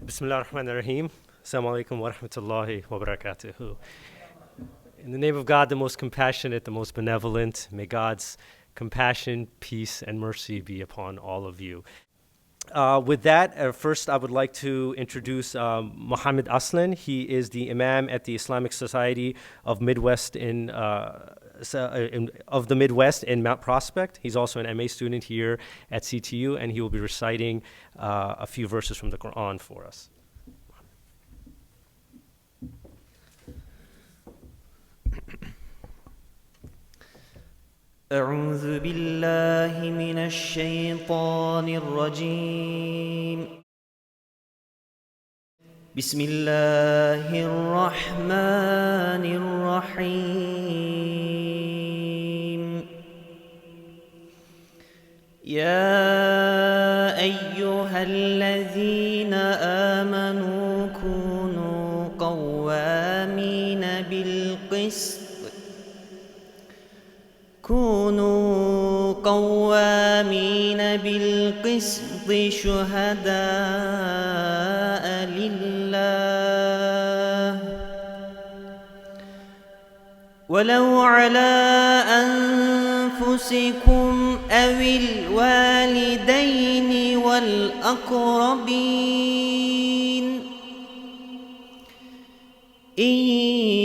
Bismillah ar-Rahman ar-Rahim. Assalamu alaikum wa rahmatullahi wa barakatuhu. In the name of God, the most compassionate, the most benevolent, may God's compassion, peace, and mercy be upon all of you. With that, first I would like to introduce Mohammed Aslan. He is the Imam at the Islamic Society of Midwest of the Midwest in Mount Prospect. He's also an MA student here at CTU, and he will be reciting a few verses from the Quran for us. أعوذ بالله من الشيطان الرجيم بسم الله الرحمن الرحيم يا أيها الذين آمنوا كونوا قوامين بالقسط شهداء لله ولو على أنفسكم أو الوالدين والأقربين إن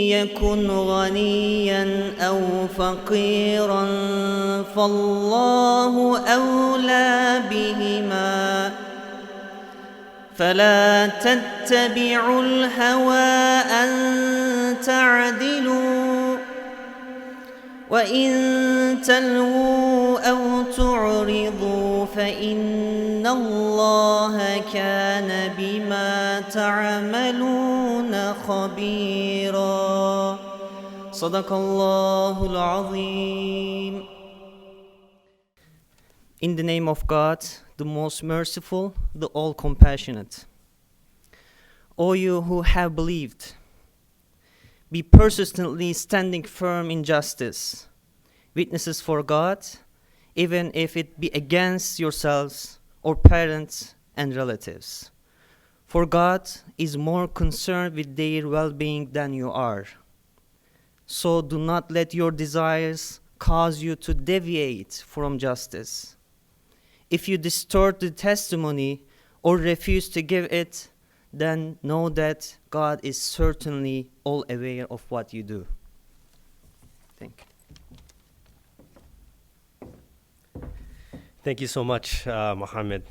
يكن غنيا أو فقيرا فالله أولى بهما فلا تتبعوا الهوى أن تعدلوا وإن تلووا أو تعرضوا فإن الله كان بما تعملون خبيرا صدق الله العظيم. In the name of God, the most merciful, the all-compassionate. O you who have believed, be persistently standing firm in justice, witnesses for God, even if it be against yourselves or parents and relatives. For God is more concerned with their well-being than you are. So do not let your desires cause you to deviate from justice. If you distort the testimony or refuse to give it, then know that God is certainly all aware of what you do. Thank you. Thank you so much, Mohammed.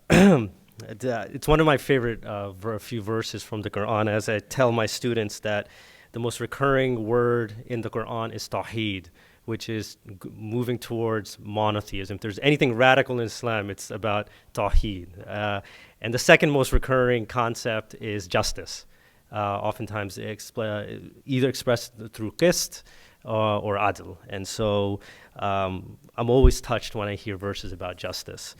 It's one of my favorite few verses from the Quran, as I tell my students that the most recurring word in the Quran is Tawheed, which is moving towards monotheism. If there's anything radical in Islam, it's about Tawheed. And the second most recurring concept is justice, oftentimes either expressed through qist or adl. And so I'm always touched when I hear verses about justice.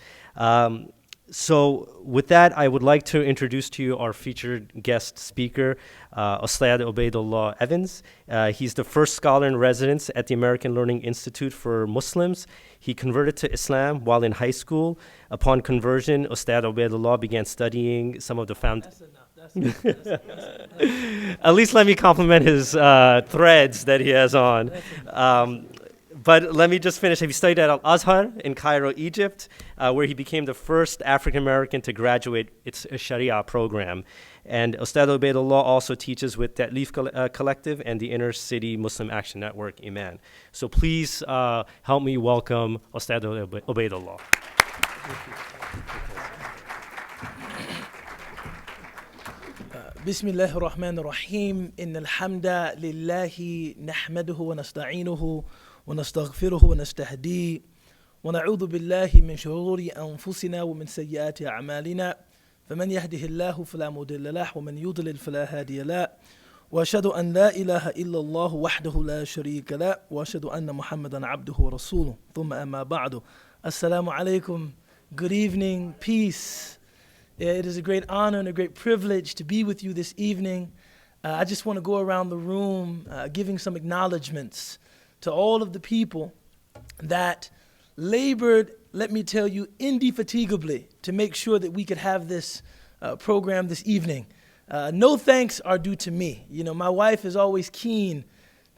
So with that, I would like to introduce to you our featured guest speaker, Ustadh Ubaydullah Evans. He's the first scholar in residence at the American Learning Institute for Muslims. He converted to Islam while in high school. Upon conversion, Ustadh Ubaydullah began studying some of the At least let me compliment his threads that he has on. But let me just finish. He studied at Al-Azhar in Cairo, Egypt, where he became the first African-American to graduate its Sharia program. And Ustadh Ubaydullah also teaches with Ta'leef Collective and the Inner City Muslim Action Network, Iman. So please help me welcome Ustadh Ubaydullah. بسم الله الرحمن الرحيم إن الحمد لله نحمده ونستعينه ونستغفره ونستهديه ونعوذ بالله من شرور أنفسنا ومن سيئات أعمالنا فمن يهده الله فلا مضل له ومن يضلل فلا هادي له وأشهد أن لا إله إلا الله وحده لا شريك له وأشهد أن محمدا عبده ورسوله ثم أما بعد السلام عليكم. Good evening, peace. It is a great honor and a great privilege to be with you this evening. I just want to go around the room giving some acknowledgments to all of the people that labored, let me tell you, indefatigably to make sure that we could have this program this evening. No thanks are due to me. You know, my wife is always keen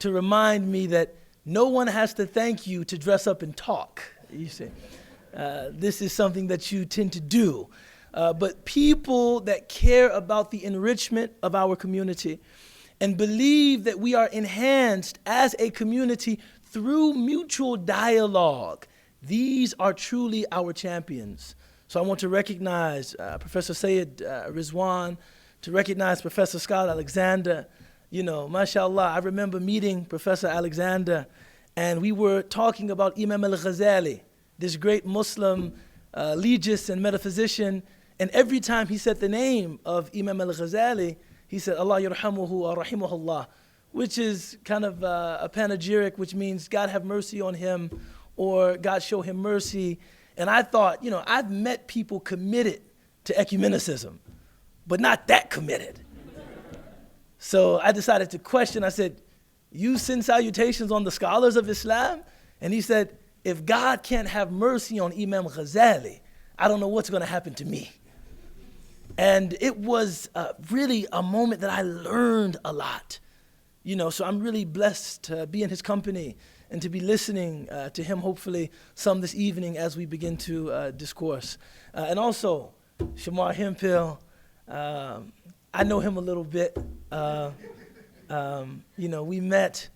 to remind me that no one has to thank you to dress up and talk. You see, this is something that you tend to do. But people that care about the enrichment of our community and believe that we are enhanced as a community through mutual dialogue, these are truly our champions. So I want to recognize Professor Sayyid Rizwan, to recognize Professor Scott Alexander. You know, mashallah, I remember meeting Professor Alexander, and we were talking about Imam al-Ghazali, this great Muslim legist and metaphysician, and every time he said the name of Imam al-Ghazali, he said, Allah yarhamuhu wa rahimahullah, which is kind of a panegyric, which means God have mercy on him, or God show him mercy. And I thought, you know, I've met people committed to ecumenicism, but not that committed. So I decided to question. I said, you send salutations on the scholars of Islam? And he said, if God can't have mercy on Imam Ghazali, I don't know what's going to happen to me. And it was really a moment that I learned a lot. You know, so I'm really blessed to be in his company and to be listening to him, hopefully, some this evening as we begin to discourse. And also, Shamar Hemphill, I know him a little bit. You know, we met,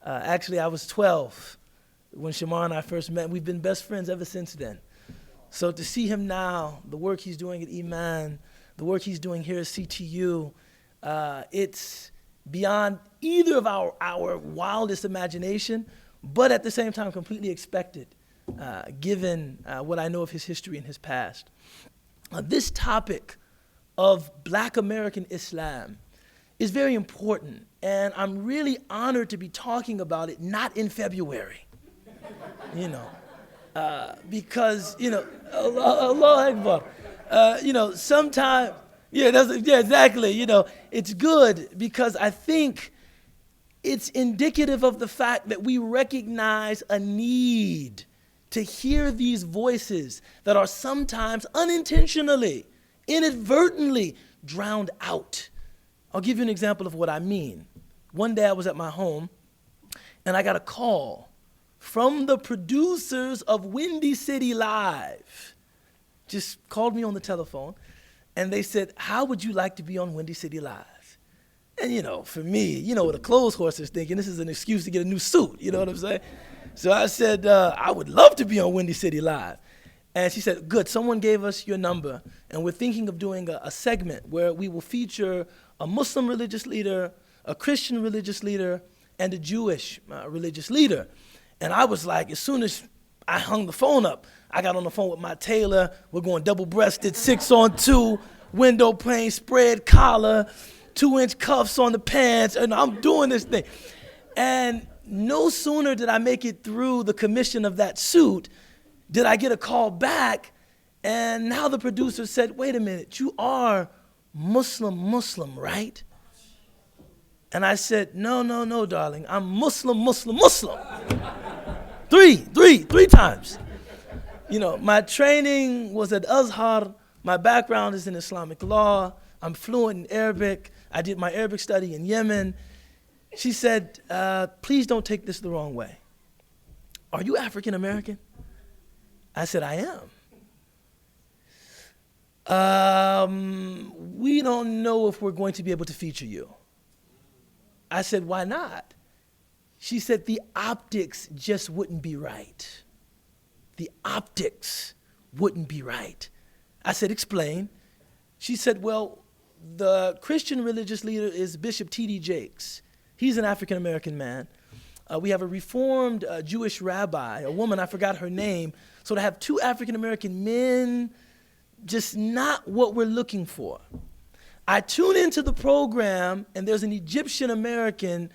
actually I was 12 when Shamar and I first met. We've been best friends ever since then. So to see him now, the work he's doing at Iman, the work he's doing here at CTU, it's beyond either of our wildest imagination, but at the same time completely expected, given what I know of his history and his past. This topic of Black American Islam is very important, and I'm really honored to be talking about it not in February, you know, because, you know, Allah Akbar, you know, sometimes, yeah, exactly, you know, it's good because I think it's indicative of the fact that we recognize a need to hear these voices that are sometimes unintentionally, inadvertently drowned out. I'll give you an example of what I mean. One day I was at my home and I got a call from the producers of Windy City Live. Just called me on the telephone and they said, how would you like to be on Windy City Live? And you know, for me, you know what a clothes horse is thinking, this is an excuse to get a new suit, you know what I'm saying? So I said, I would love to be on Windy City Live. And she said, good, someone gave us your number, and we're thinking of doing a segment where we will feature a Muslim religious leader, a Christian religious leader, and a Jewish religious leader. And I was like, as soon as I hung the phone up, I got on the phone with my tailor. We're going double-breasted, 6-on-2, window pane, spread collar, 2-inch cuffs on the pants, and I'm doing this thing. And no sooner did I make it through the commission of that suit did I get a call back, and now the producer said, wait a minute, you are Muslim, right? And I said, no, darling, I'm Muslim. Three times. You know, my training was at Azhar. My background is in Islamic law. I'm fluent in Arabic. I did my Arabic study in Yemen. She said, please don't take this the wrong way. Are you African American? I said, I am. We don't know if we're going to be able to feature you. I said, why not? She said, the optics just wouldn't be right. The optics wouldn't be right. I said, explain. She said, well, the Christian religious leader is Bishop T.D. Jakes. He's an African-American man. We have a reformed Jewish rabbi, a woman, I forgot her name. So to have two African-American men, just not what we're looking for. I tune into the program, and there's an Egyptian-American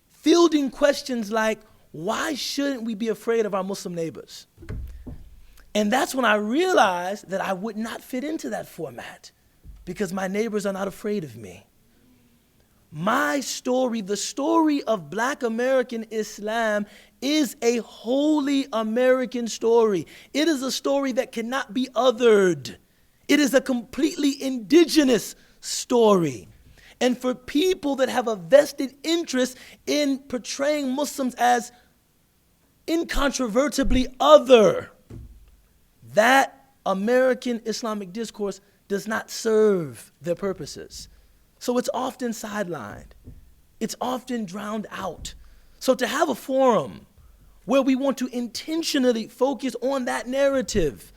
fielding questions like, why shouldn't we be afraid of our Muslim neighbors? And that's when I realized that I would not fit into that format because my neighbors are not afraid of me. My story, the story of Black American Islam, is a wholly American story. It is a story that cannot be othered. It is a completely indigenous story. And for people that have a vested interest in portraying Muslims as incontrovertibly other, that American Islamic discourse does not serve their purposes. So it's often sidelined. It's often drowned out. So to have a forum where we want to intentionally focus on that narrative,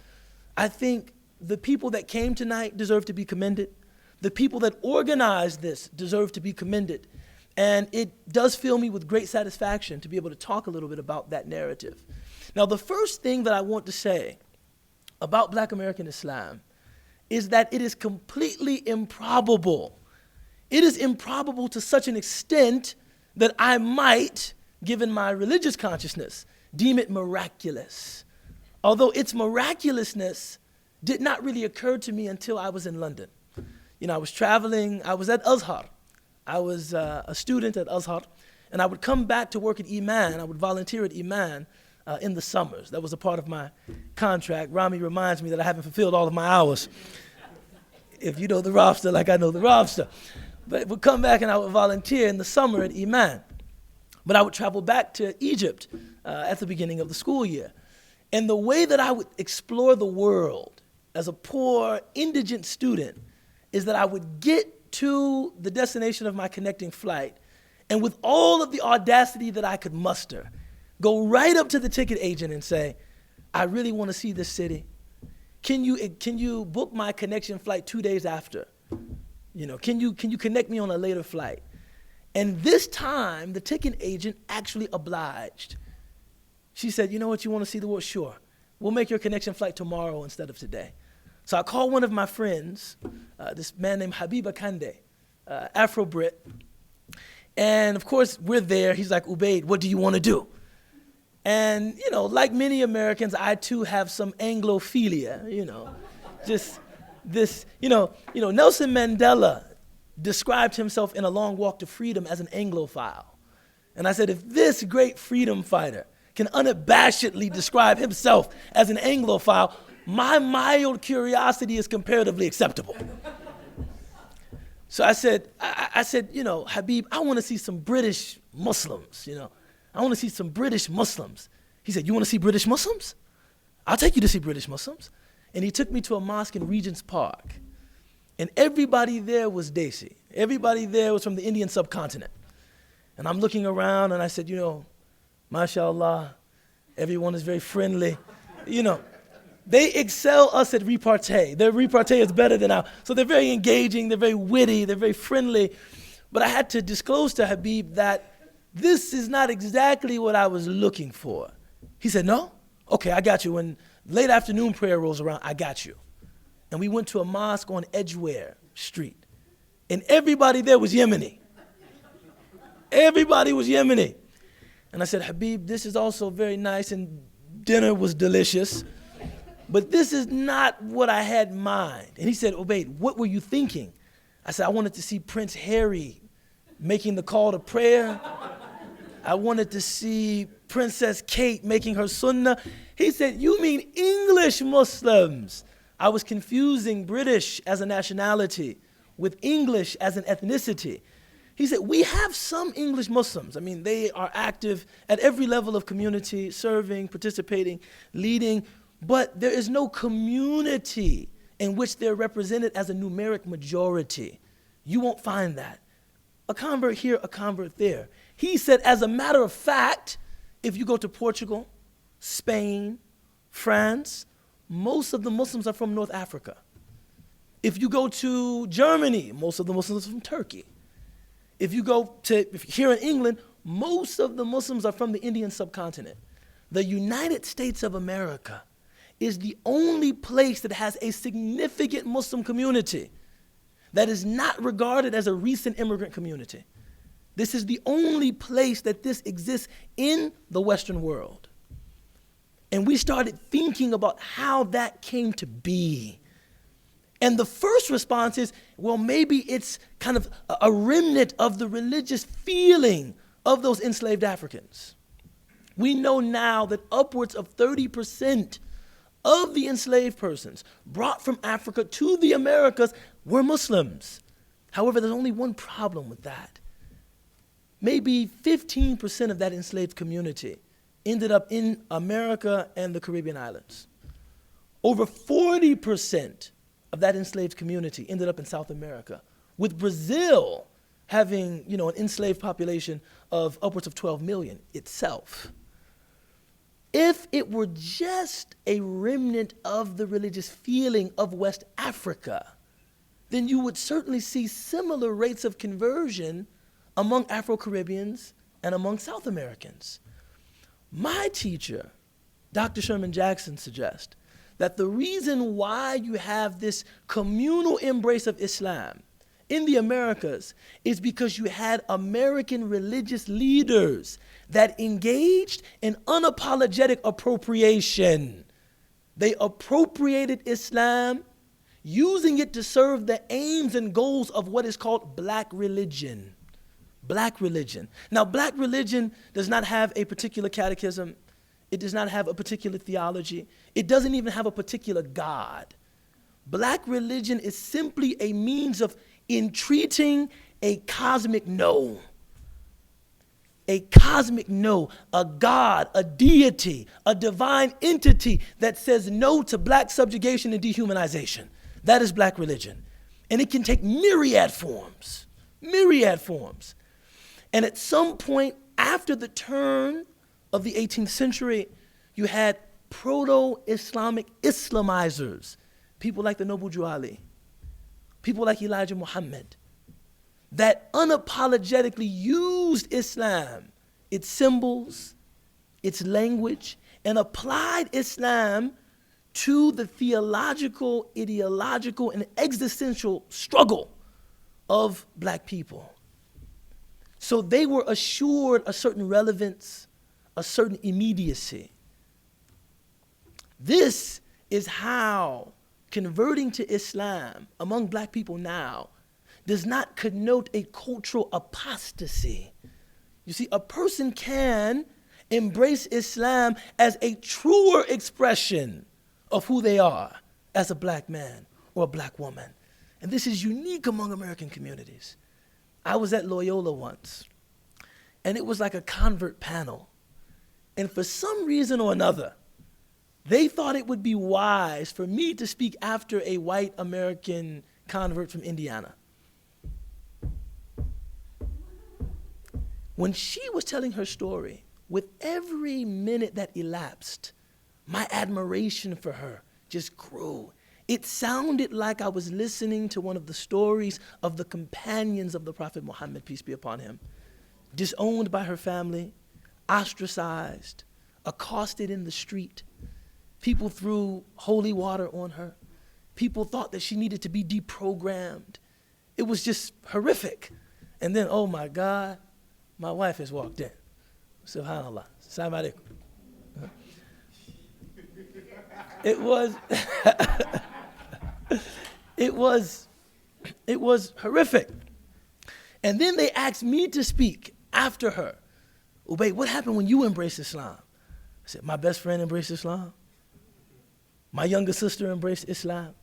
I think the people that came tonight deserve to be commended. The people that organized this deserve to be commended. And it does fill me with great satisfaction to be able to talk a little bit about that narrative. Now, the first thing that I want to say about Black American Islam is that it is completely improbable. It is improbable to such an extent that I might, given my religious consciousness, deem it miraculous. Although its miraculousness did not really occur to me until I was in London. You know, I was traveling, I was at Azhar. I was a student at Azhar, and I would come back to work at Iman. I would volunteer at Iman in the summers. That was a part of my contract. Rami reminds me that I haven't fulfilled all of my hours. If you know the roster like I know the roster. But I would come back and I would volunteer in the summer at Iman. But I would travel back to Egypt at the beginning of the school year. And the way that I would explore the world as a poor, indigent student is that I would get to the destination of my connecting flight, and with all of the audacity that I could muster, go right up to the ticket agent and say, I really want to see this city. Can you book my connection flight 2 days after? You know, can you connect me on a later flight? And this time, the ticket agent actually obliged. She said, you know what, you want to see the world? Sure. We'll make your connection flight tomorrow instead of today. So I called one of my friends, this man named Habiba Kande, Afro-Brit. And of course, we're there. He's like, Ubayd, what do you want to do? And, you know, like many Americans, I too have some Anglophilia, you know. Just this, you know, Nelson Mandela described himself in A Long Walk to Freedom as an Anglophile. And I said, if this great freedom fighter can unabashedly describe himself as an Anglophile, my mild curiosity is comparatively acceptable. So I said, you know, Habib, I want to see some British Muslims, you know. I want to see some British Muslims. He said, you want to see British Muslims? I'll take you to see British Muslims. And he took me to a mosque in Regent's Park. And everybody there was Desi. Everybody there was from the Indian subcontinent. And I'm looking around and I said, you know, mashallah, everyone is very friendly. You know, they excel us at repartee. Their repartee is better than ours. So they're very engaging, they're very witty, they're very friendly. But I had to disclose to Habib that this is not exactly what I was looking for. He said, no? Okay, I got you. When late afternoon prayer rolls around, I got you. And we went to a mosque on Edgware Street. And everybody there was Yemeni. Everybody was Yemeni. And I said, Habib, this is also very nice and dinner was delicious, but this is not what I had in mind. And he said, Ubayd, what were you thinking? I said, I wanted to see Prince Harry making the call to prayer. I wanted to see Princess Kate making her sunnah. He said, you mean English Muslims? I was confusing British as a nationality with English as an ethnicity. He said, we have some English Muslims. I mean, they are active at every level of community, serving, participating, leading, but there is no community in which they're represented as a numeric majority. You won't find that. A convert here, a convert there. He said, as a matter of fact, if you go to Portugal, Spain, France, most of the Muslims are from North Africa. If you go to Germany, most of the Muslims are from Turkey. If you go to here in England, most of the Muslims are from the Indian subcontinent. The United States of America is the only place that has a significant Muslim community that is not regarded as a recent immigrant community. This is the only place that this exists in the Western world. And we started thinking about how that came to be. And the first response is, well, maybe it's kind of a remnant of the religious feeling of those enslaved Africans. We know now that upwards of 30% of the enslaved persons brought from Africa to the Americas were Muslims. However, there's only one problem with that. Maybe 15% of that enslaved community ended up in America and the Caribbean islands. Over 40% of that enslaved community ended up in South America, with Brazil having, an enslaved population of upwards of 12 million itself. If it were just a remnant of the religious feeling of West Africa, then you would certainly see similar rates of conversion among Afro-Caribbeans and among South Americans. My teacher, Dr. Sherman Jackson, suggests that the reason why you have this communal embrace of Islam in the Americas is because you had American religious leaders that engaged in unapologetic appropriation. They appropriated Islam, using it to serve the aims and goals of what is called black religion. Black religion. Now, black religion does not have a particular catechism. It does not have a particular theology. It doesn't even have a particular God. Black religion is simply a means of entreating a cosmic no. A cosmic no, a God, a deity, a divine entity that says no to black subjugation and dehumanization. That is black religion. And it can take myriad forms. And at some point after the turn of the 18th century, you had proto-Islamic Islamizers, people like the Noble Drew Ali, people like Elijah Muhammad, that unapologetically used Islam, its symbols, its language, and applied Islam to the theological, ideological, and existential struggle of black people. So they were assured a certain relevance, a certain immediacy. This is how converting to Islam among black people now does not connote a cultural apostasy. You see, a person can embrace Islam as a truer expression of who they are as a black man or a black woman. And this is unique among American communities. I was at Loyola once, and it was like a convert panel. And for some reason or another, they thought it would be wise for me to speak after a white American convert from Indiana. When she was telling her story, with every minute that elapsed, my admiration for her just grew. It sounded like I was listening to one of the stories of the companions of the Prophet Muhammad, peace be upon him, disowned by her family, ostracized, accosted in the street. People threw holy water on her. People thought that she needed to be deprogrammed. It was just horrific. And then, oh my God, my wife has walked in. Subhanallah. Assalamu alaikum. It was horrific. And then they asked me to speak after her. Ubay, what happened when you embraced Islam? I said, my best friend embraced Islam. My younger sister embraced Islam.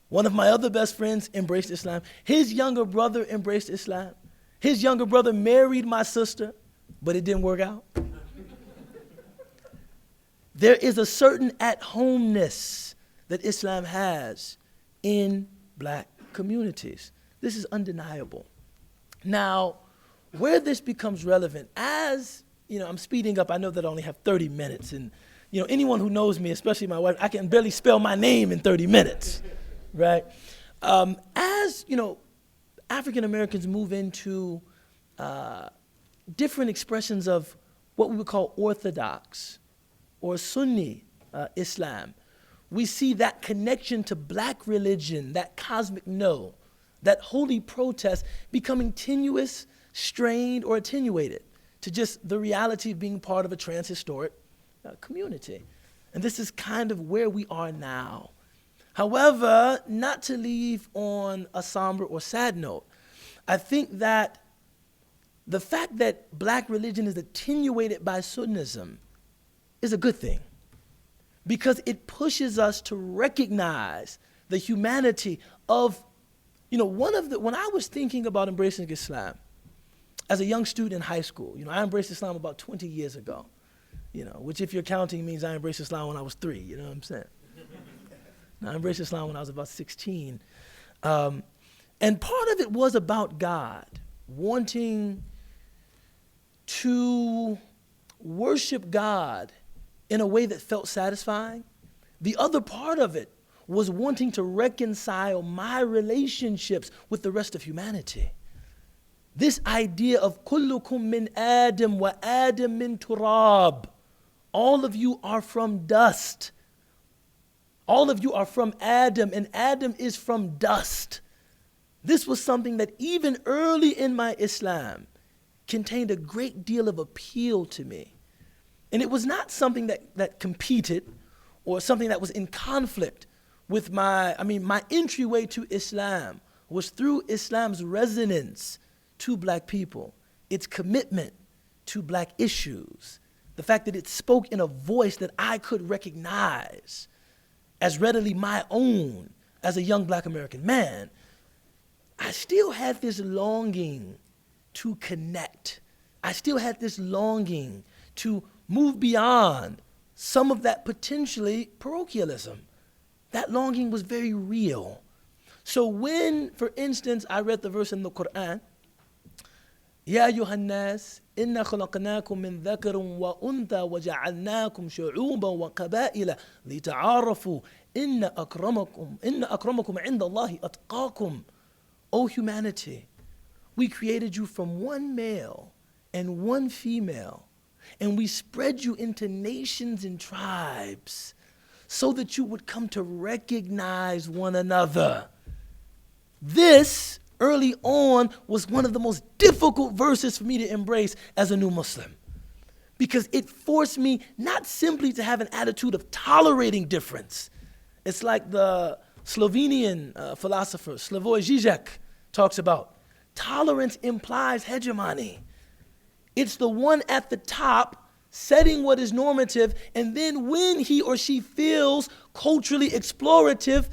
One of my other best friends embraced Islam. His younger brother embraced Islam. His younger brother married my sister, but it didn't work out. There is a certain at-homeness that Islam has in black communities. This is undeniable. Now, where this becomes relevant, as I'm speeding up, I know that I only have 30 minutes, and anyone who knows me, especially my wife, I can barely spell my name in 30 minutes, right? As African Americans move into different expressions of what we would call Orthodox or Sunni Islam, we see that connection to black religion, that cosmic no, that holy protest becoming tenuous, strained, or attenuated to just the reality of being part of a transhistoric community. And this is kind of where we are now. However, not to leave on a somber or sad note, I think that the fact that black religion is attenuated by Sunnism is a good thing, because it pushes us to recognize the humanity of, when I was thinking about embracing Islam as a young student in high school, I embraced Islam about 20 years ago, which if you're counting means I embraced Islam when I was 3, you know what I'm saying? I embraced Islam when I was about 16. And part of it was about God, wanting to worship God in a way that felt satisfying. The other part of it was wanting to reconcile my relationships with the rest of humanity. This idea of kullukum min Adam wa Adam min turab. All of you are from dust. All of you are from Adam, and Adam is from dust. This was something that even early in my Islam contained a great deal of appeal to me. And it was not something that competed or something that was in conflict with my entryway to Islam was through Islam's resonance to black people, its commitment to black issues, the fact that it spoke in a voice that I could recognize as readily my own as a young black American man. I still had this longing to connect. I still had this longing to move beyond some of that potentially parochialism. That longing was very real. So when, for instance, I read the verse in the Quran, يا أيها الناس إنا خلقناكم من ذكر وأنثى وجعلناكم شعوبا وقبائل لتعارفوا إن أكرمكم عند الله أتقاكم. O humanity, we created you from one male and one female, and we spread you into nations and tribes so that you would come to recognize one another. This, early on, was one of the most difficult verses for me to embrace as a new Muslim, because it forced me not simply to have an attitude of tolerating difference. It's like the Slovenian philosopher Slavoj Žižek talks about. Tolerance implies hegemony. It's the one at the top setting what is normative, and then when he or she feels culturally explorative,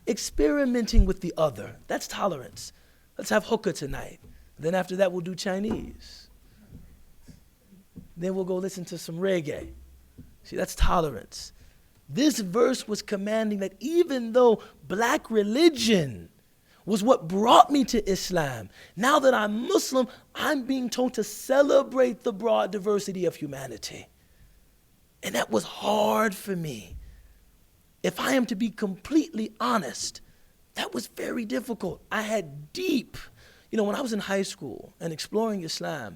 experimenting with the other. That's tolerance. Let's have hookah tonight. Then after that, we'll do Chinese. Then we'll go listen to some reggae. See, that's tolerance. This verse was commanding that even though black religion was what brought me to Islam, now that I'm Muslim, I'm being told to celebrate the broad diversity of humanity. And that was hard for me. If I am to be completely honest, that was very difficult. I had deep, when I was in high school and exploring Islam,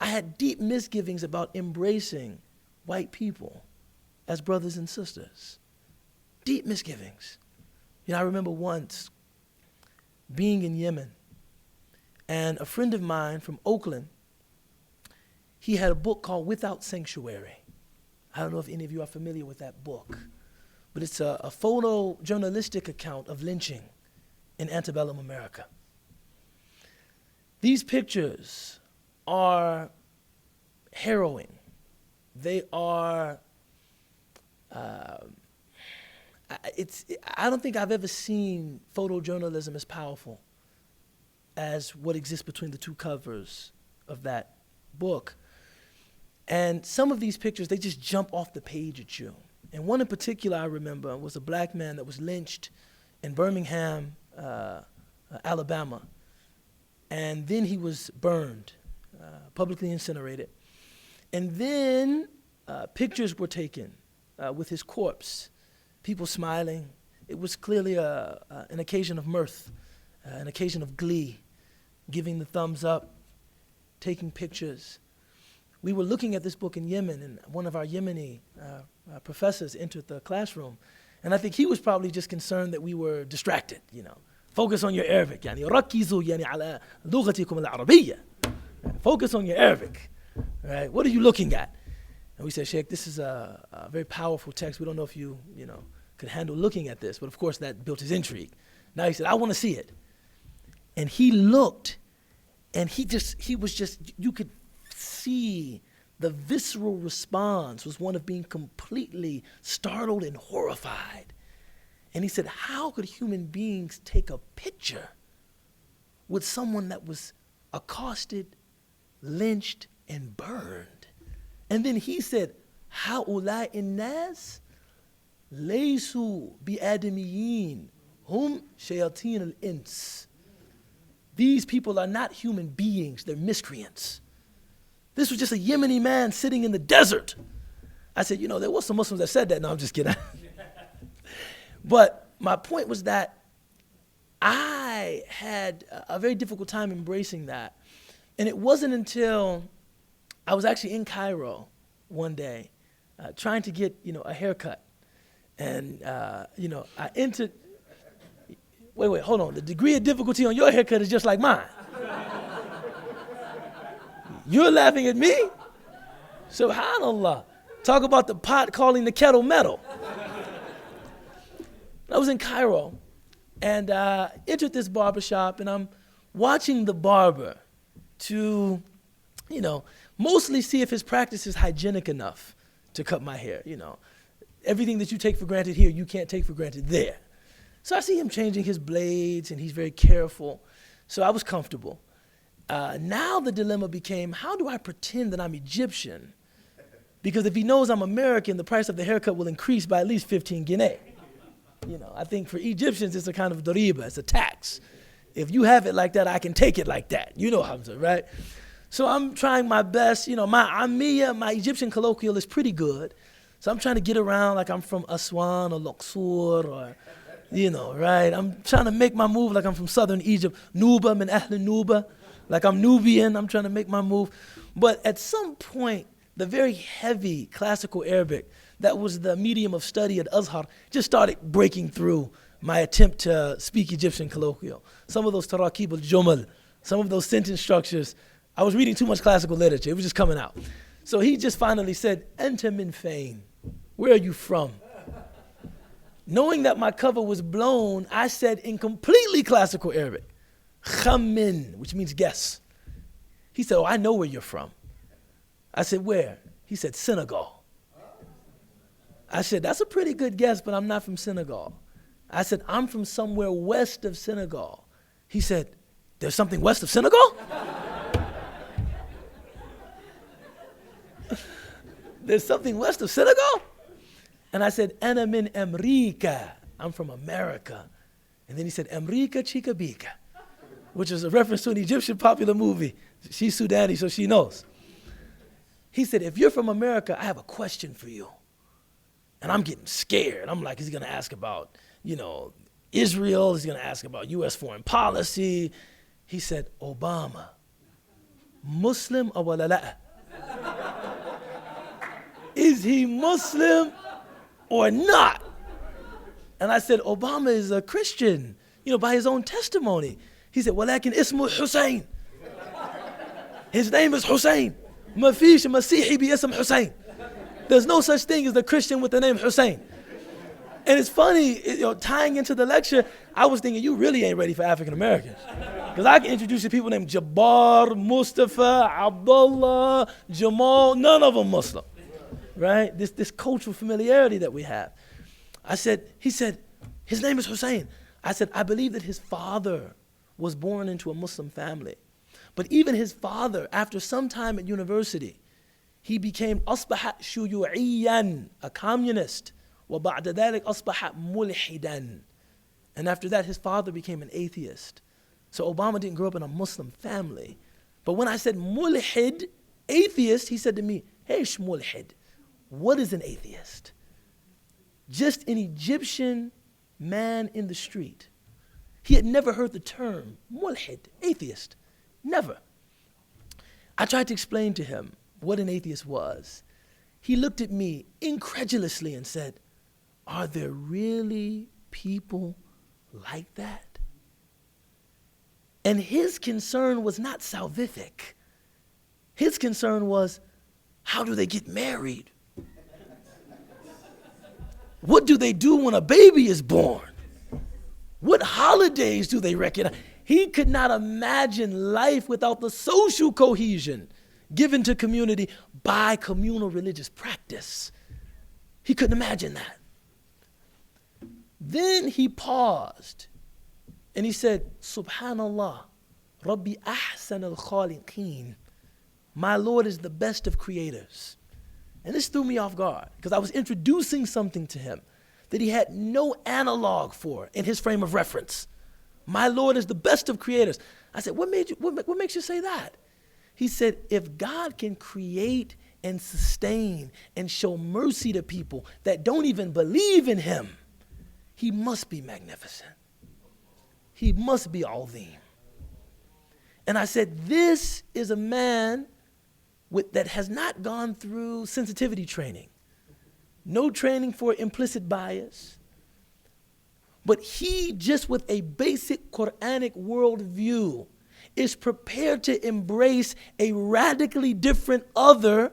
I had deep misgivings about embracing white people as brothers and sisters. Deep misgivings. I remember once being in Yemen, and a friend of mine from Oakland, he had a book called Without Sanctuary. I don't know if any of you are familiar with that book, but it's a photojournalistic account of lynching in antebellum America. These pictures are harrowing. They are, I don't think I've ever seen photojournalism as powerful as what exists between the two covers of that book. And some of these pictures, they just jump off the page at you. And one in particular I remember was a black man that was lynched in Birmingham, Alabama. And then he was burned, publicly incinerated. And then pictures were taken with his corpse, people smiling. It was clearly an occasion of mirth, an occasion of glee, giving the thumbs up, taking pictures. We were looking at this book in Yemen, and one of our Yemeni professors entered the classroom. And I think he was probably just concerned that we were distracted, Focus on your Arabic. ركزوا على لغتكم العربية. Focus on your Arabic. Right? What are you looking at? And we said, Sheikh, this is a very powerful text. We don't know if you could handle looking at this. But of course, that built his intrigue. Now he said, I want to see it. And he looked, and you could see the visceral response was one of being completely startled and horrified. And he said, how could human beings take a picture with someone that was accosted, lynched, and burned? And then he said, هؤلاء الناس ليسوا بآدميين هم شياطين الإنس. These people are not human beings, they're miscreants. This was just a Yemeni man sitting in the desert. I said, there was some Muslims that said that. No, I'm just kidding. But my point was that I had a very difficult time embracing that. And it wasn't until I was actually in Cairo one day trying to get, a haircut. And, I entered. Wait, hold on. The degree of difficulty on your haircut is just like mine. You're laughing at me? SubhanAllah. Talk about the pot calling the kettle metal. I was in Cairo and entered this barbershop, and I'm watching the barber to, mostly see if his practice is hygienic enough to cut my hair. Everything that you take for granted here, you can't take for granted there. So I see him changing his blades, and he's very careful. So I was comfortable. Now the dilemma became, how do I pretend that I'm Egyptian? Because if he knows I'm American, the price of the haircut will increase by at least 15 guinea. I think for Egyptians, it's a kind of dariba, it's a tax. If you have it like that, I can take it like that. You know Hamza, right? So I'm trying my best. My Egyptian colloquial is pretty good. So I'm trying to get around like I'm from Aswan or Luxor or, right? I'm trying to make my move like I'm from southern Egypt. Nuba min Ahl Nuba. Like I'm Nubian, I'm trying to make my move. But at some point, the very heavy classical Arabic, that was the medium of study at Azhar, just started breaking through my attempt to speak Egyptian colloquial. Some of those tarakib al-jumal, some of those sentence structures, I was reading too much classical literature, it was just coming out. So he just finally said, Anta min fain, where are you from? Knowing that my cover was blown, I said in completely classical Arabic, Khammin, which means guess. He said, I know where you're from. I said, where? He said, Senegal. I said, that's a pretty good guess, but I'm not from Senegal. I said, I'm from somewhere west of Senegal. He said, there's something west of Senegal? There's something west of Senegal? And I said, Ana min America. I'm from America. And then he said, America Chica Bika, which is a reference to an Egyptian popular movie. She's Sudani, so she knows. He said, if you're from America, I have a question for you. And I'm getting scared. I'm like, is he going to ask about, Israel? Is he going to ask about U.S. foreign policy? He said, Obama, Muslim or wala la? Is he Muslim or not? And I said, Obama is a Christian, by his own testimony. He said, walakin ismu Hussein. His name is Hussein. Ma fish masihi bi ism Hussein. There's no such thing as a Christian with the name Hussein. And it's funny, tying into the lecture, I was thinking, you really ain't ready for African Americans. Because I can introduce you to people named Jabbar, Mustafa, Abdullah, Jamal, none of them Muslim. Right? This cultural familiarity that we have. He said, his name is Hussein. I said, I believe that his father was born into a Muslim family. But even his father, after some time at university, he became أصبح شيوعيا, a communist. وبعد ذلك أصبح ملحدا. And after that, his father became an atheist. So Obama didn't grow up in a Muslim family. But when I said mulhid, atheist, he said to me, hey, mulhid, what is an atheist? Just an Egyptian man in the street. He had never heard the term mulhid, atheist, never. I tried to explain to him what an atheist was. He looked at me incredulously and said, are there really people like that? And his concern was not salvific. His concern was, how do they get married? What do they do when a baby is born? What holidays do they recognize? He could not imagine life without the social cohesion given to community by communal religious practice. He couldn't imagine that. Then he paused and he said, Subhanallah, Rabbi ahsan al-khaliqeen. My Lord is the best of creators. And this threw me off guard because I was introducing something to him that he had no analog for in his frame of reference. My Lord is the best of creators. I said, what makes you say that? He said, if God can create and sustain and show mercy to people that don't even believe in him, he must be magnificent. He must be Azim. And I said, this is a man that has not gone through sensitivity training. No training for implicit bias. But he, just with a basic Quranic worldview, is prepared to embrace a radically different other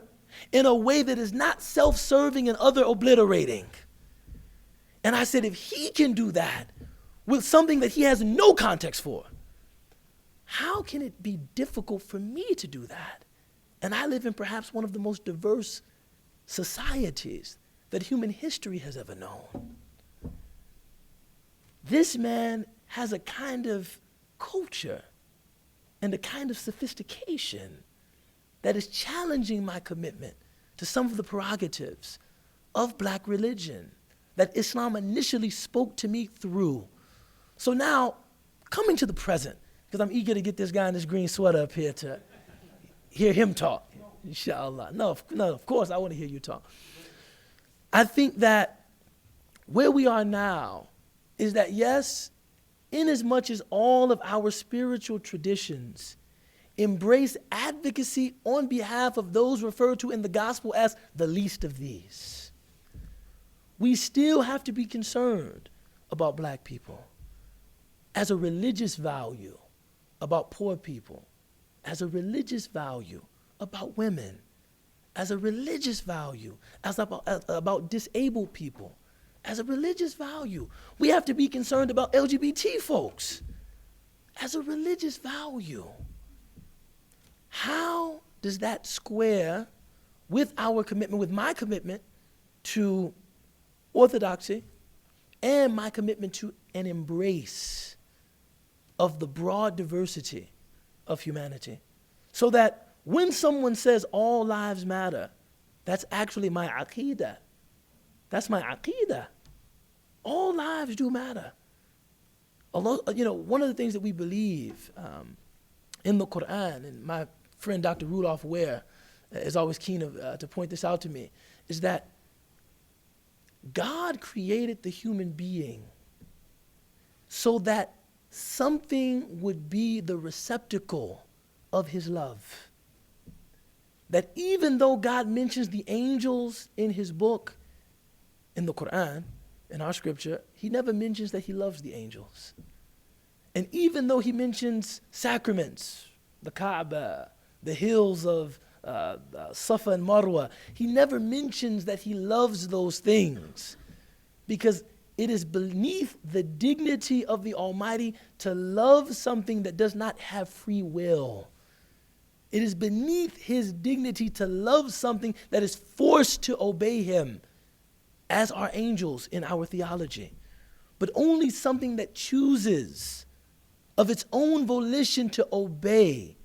in a way that is not self-serving and other obliterating. And I said, if he can do that with something that he has no context for, how can it be difficult for me to do that? And I live in perhaps one of the most diverse societies that human history has ever known. This man has a kind of culture and a kind of sophistication that is challenging my commitment to some of the prerogatives of black religion that Islam initially spoke to me through. So now, coming to the present, because I'm eager to get this guy in this green sweater up here to hear him talk, inshallah. No, of course I want to hear you talk. I think that where we are now is that, yes, inasmuch as all of our spiritual traditions embrace advocacy on behalf of those referred to in the gospel as the least of these, we still have to be concerned about black people as a religious value, about poor people, as a religious value, about women, as a religious value, about disabled people, as a religious value. We have to be concerned about LGBT folks as a religious value. How does that square with our commitment, with my commitment to orthodoxy and my commitment to an embrace of the broad diversity of humanity? So that when someone says all lives matter, that's actually my aqeedah. That's my aqeedah. All lives do matter. Allah, one of the things that we believe in the Quran, and my friend Dr. Rudolph Ware is always keen to point this out to me, is that God created the human being so that something would be the receptacle of his love. That even though God mentions the angels in his book, in the Quran, in our scripture, he never mentions that he loves the angels. And even though he mentions sacraments, the Kaaba, the hills of Safa and Marwa, he never mentions that he loves those things, because it is beneath the dignity of the Almighty to love something that does not have free will. It is beneath his dignity to love something that is forced to obey him, as are angels in our theology. But only something that chooses of its own volition to obey,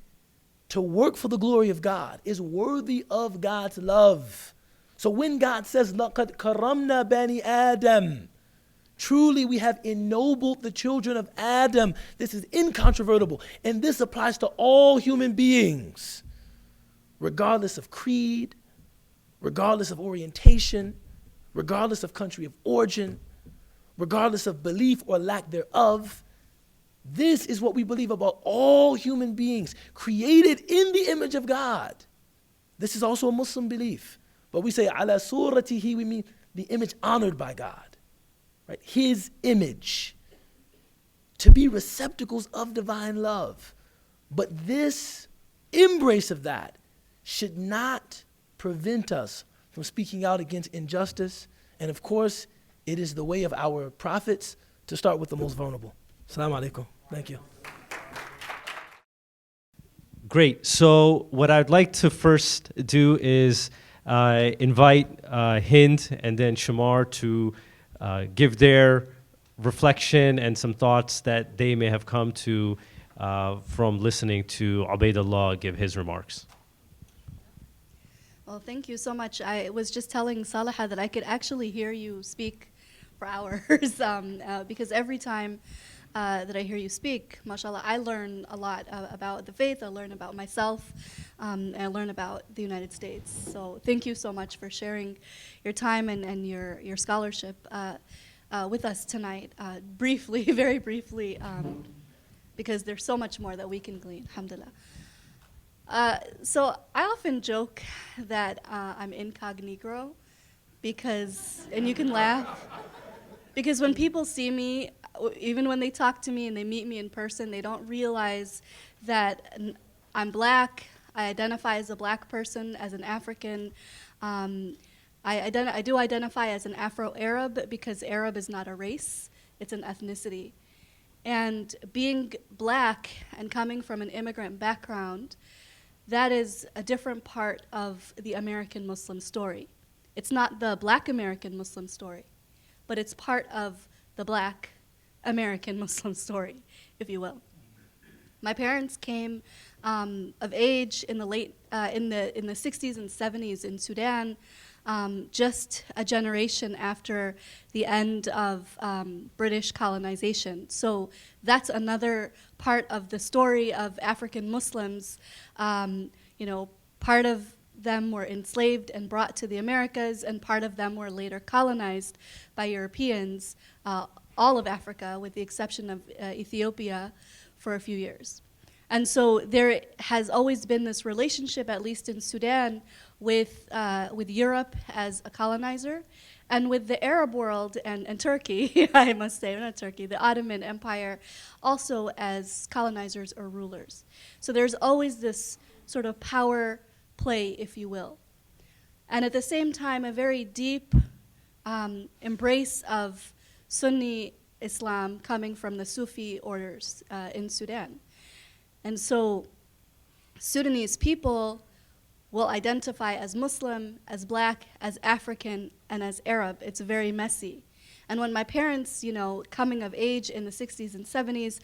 to work for the glory of God, is worthy of God's love. So when God says, لَقَدْ كَرَّمْنَا بَنِي آدَمَ, truly we have ennobled the children of Adam, this is incontrovertible. And this applies to all human beings, regardless of creed, regardless of orientation, regardless of country of origin, regardless of belief or lack thereof. This is what we believe about all human beings, created in the image of God. This is also a Muslim belief. But we say, ala suratihi, we mean the image honored by God, right? His image, to be receptacles of divine love. But this embrace of that should not prevent us from speaking out against injustice. And of course, it is the way of our prophets to start with the most vulnerable. Assalamu alaikum. Thank you. Great. So what I'd like to first do is invite Hind and then Shamar to give their reflection and some thoughts that they may have come to from listening to Ubaydullah give his remarks. Well, thank you so much. I was just telling Salaha that I could actually hear you speak for hours because every time that I hear you speak, mashallah, I learn a lot about the faith, I learn about myself, and I learn about the United States. So thank you so much for sharing your time and your scholarship with us tonight. Briefly, very briefly, because there's so much more that we can glean, alhamdulillah. So I often joke that I'm incognito because, and you can laugh, because when people see me, even when they talk to me and they meet me in person, they don't realize that I'm black. I identify as a black person, as an African. I do identify as an Afro-Arab because Arab is not a race, it's an ethnicity. And being black and coming from an immigrant background, that is a different part of the American Muslim story. It's not the Black American Muslim story, but it's part of the Black American Muslim story, if you will. My parents came of age in the late in the 60s and 70s in Sudan, just a generation after the end of British colonization. So that's another part of the story of African Muslims. You know, part of them were enslaved and brought to the Americas, and part of them were later colonized by Europeans, all of Africa, with the exception of Ethiopia, for a few years. And so there has always been this relationship, at least in Sudan, with Europe as a colonizer, and with the Arab world and Turkey, I must say, not Turkey, the Ottoman Empire, also as colonizers or rulers. So there's always this sort of power play, if you will. And at the same time, a very deep embrace of Sunni Islam coming from the Sufi orders in Sudan. And so Sudanese people will identify as Muslim, as black, as African, and as Arab. It's very messy. And when my parents, you know, coming of age in the 60s and 70s,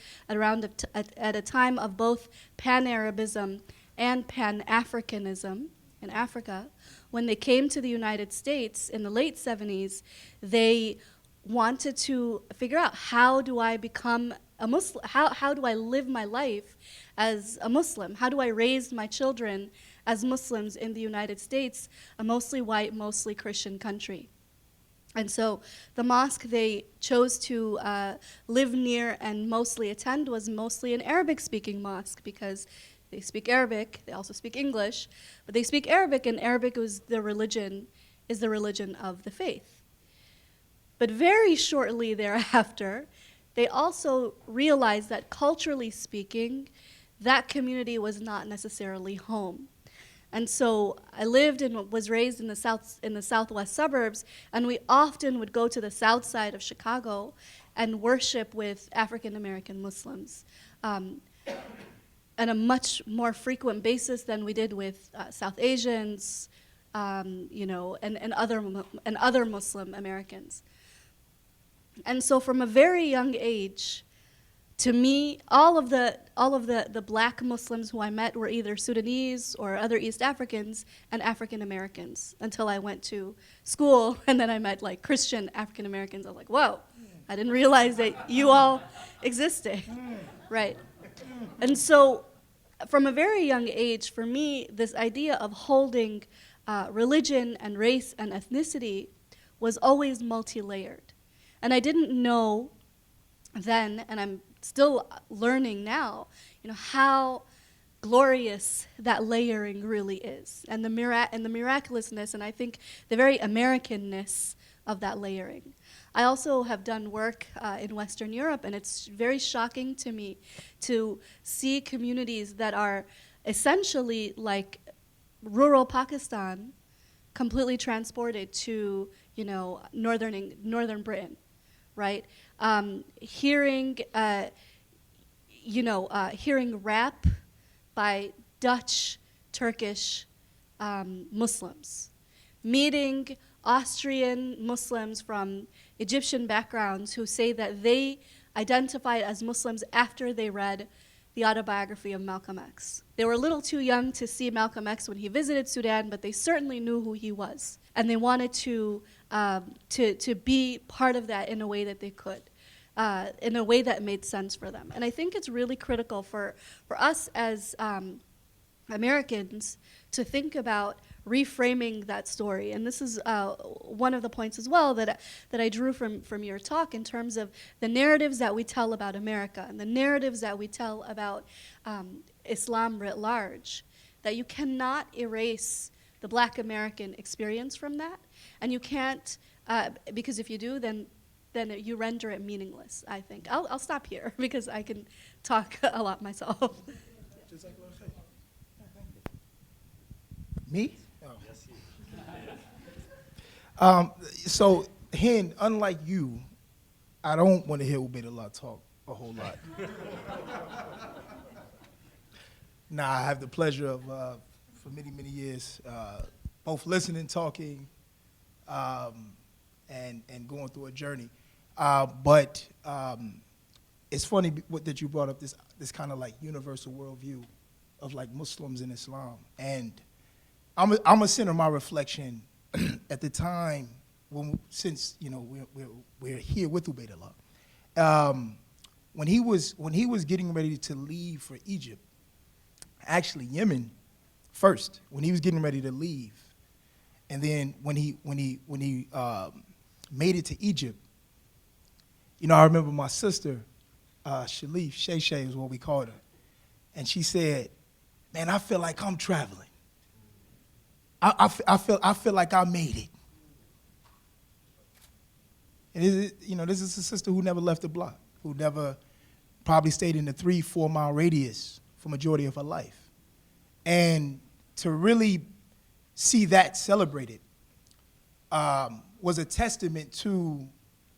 at a time of both Pan-Arabism and Pan-Africanism in Africa, when they came to the United States in the late 70s, they wanted to figure out, how do I become a Muslim? How do I live my life as a Muslim? How do I raise my children as Muslims in the United States, a mostly white, mostly Christian country? And so the mosque they chose to live near and mostly attend was mostly an Arabic-speaking mosque, because they speak Arabic, they also speak English, but they speak Arabic, and Arabic is the religion of the faith. But very shortly thereafter, they also realized that culturally speaking, that community was not necessarily home. And so I lived and was raised in the southwest suburbs, and we often would go to the south side of Chicago and worship with African American Muslims on a much more frequent basis than we did with South Asians, you know, and other Muslim Americans. And so from a very young age, to me, all of the black Muslims who I met were either Sudanese or other East Africans and African Americans, until I went to school, and then I met like Christian African Americans. I was like, whoa, I didn't realize that you all existed, right? And so from a very young age, for me, this idea of holding religion and race and ethnicity was always multi-layered. And I didn't know then, and I'm still learning now, you know, how glorious that layering really is, and the miraculousness, and I think the very Americanness of that layering. I also have done work in Western Europe, and it's very shocking to me to see communities that are essentially like rural Pakistan completely transported to, northern Britain, right? Hearing rap by Dutch, Turkish Muslims, meeting Austrian Muslims from Egyptian backgrounds who say that they identified as Muslims after they read the autobiography of Malcolm X. They were a little too young to see Malcolm X when he visited Sudan, but they certainly knew who he was. And they wanted to be part of that in a way that they could, in a way that made sense for them. And I think it's really critical for us as Americans to think about reframing that story. And this is one of the points as well that I drew from your talk in terms of the narratives that we tell about America and the narratives that we tell about Islam writ large, that you cannot erase the Black American experience from that. And you can't, because if you do, then you render it meaningless, I think. I'll stop here because I can talk a lot myself. Me? Oh. So, Hind, unlike you, I don't want to hear Ubaydullah talk a whole lot. Now, I have the pleasure of, for many, many years, both listening, talking, and going through a journey. But it's funny that you brought up this kind of like universal worldview of like Muslims and Islam. And I'm gonna center my reflection at the time since we're here with Ubaydullah. When he was getting ready to leave for Egypt, actually Yemen first, when he was getting ready to leave, and then when he made it to Egypt, I remember my sister, Shalif, Shay is what we called her, and she said, "Man, I feel like I'm traveling. I feel like I made it." And this is a sister who never left the block, who never probably stayed in the 3-4 mile radius for majority of her life. And to really see that celebrated was a testament to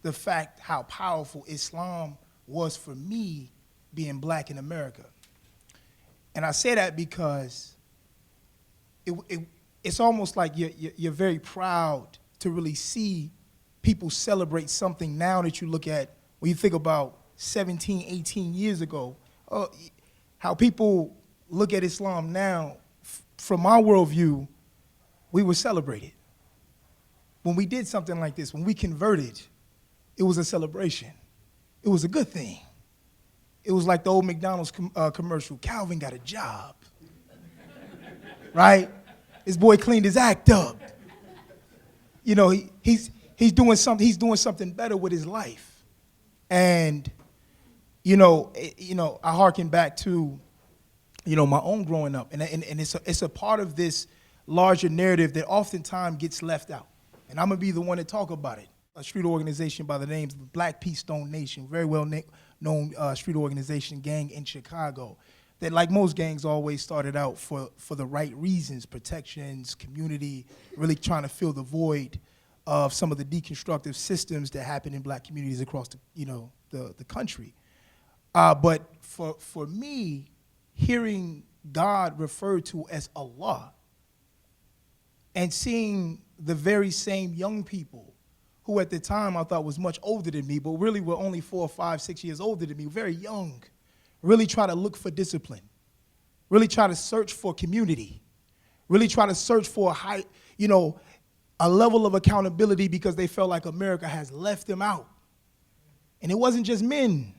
the fact how powerful Islam was for me being Black in America. And I say that because it's almost like you're very proud to really see people celebrate something now that you look at, when you think about 17, 18 years ago, how people look at Islam now. From my worldview, we were celebrated. When we did something like this, when we converted, it was a celebration. It was a good thing. It was like the old McDonald's commercial, Calvin got a job, right? His boy cleaned his act up. He's doing something better with his life. And, I hearken back to, my own growing up. And it's a part of this larger narrative that oftentimes gets left out. And I'm going to be the one to talk about it. A street organization by the name of Black Peace Stone Nation, very well known street organization gang in Chicago, that like most gangs always started out for the right reasons, protections, community, really trying to fill the void of some of the deconstructive systems that happen in Black communities across the country. But for me, hearing God referred to as Allah and seeing the very same young people who at the time I thought was much older than me, but really were only 4, 5, 6 years older than me, very young, really try to look for discipline, really try to search for community, really try to search for a level of accountability because they felt like America has left them out. And it wasn't just men.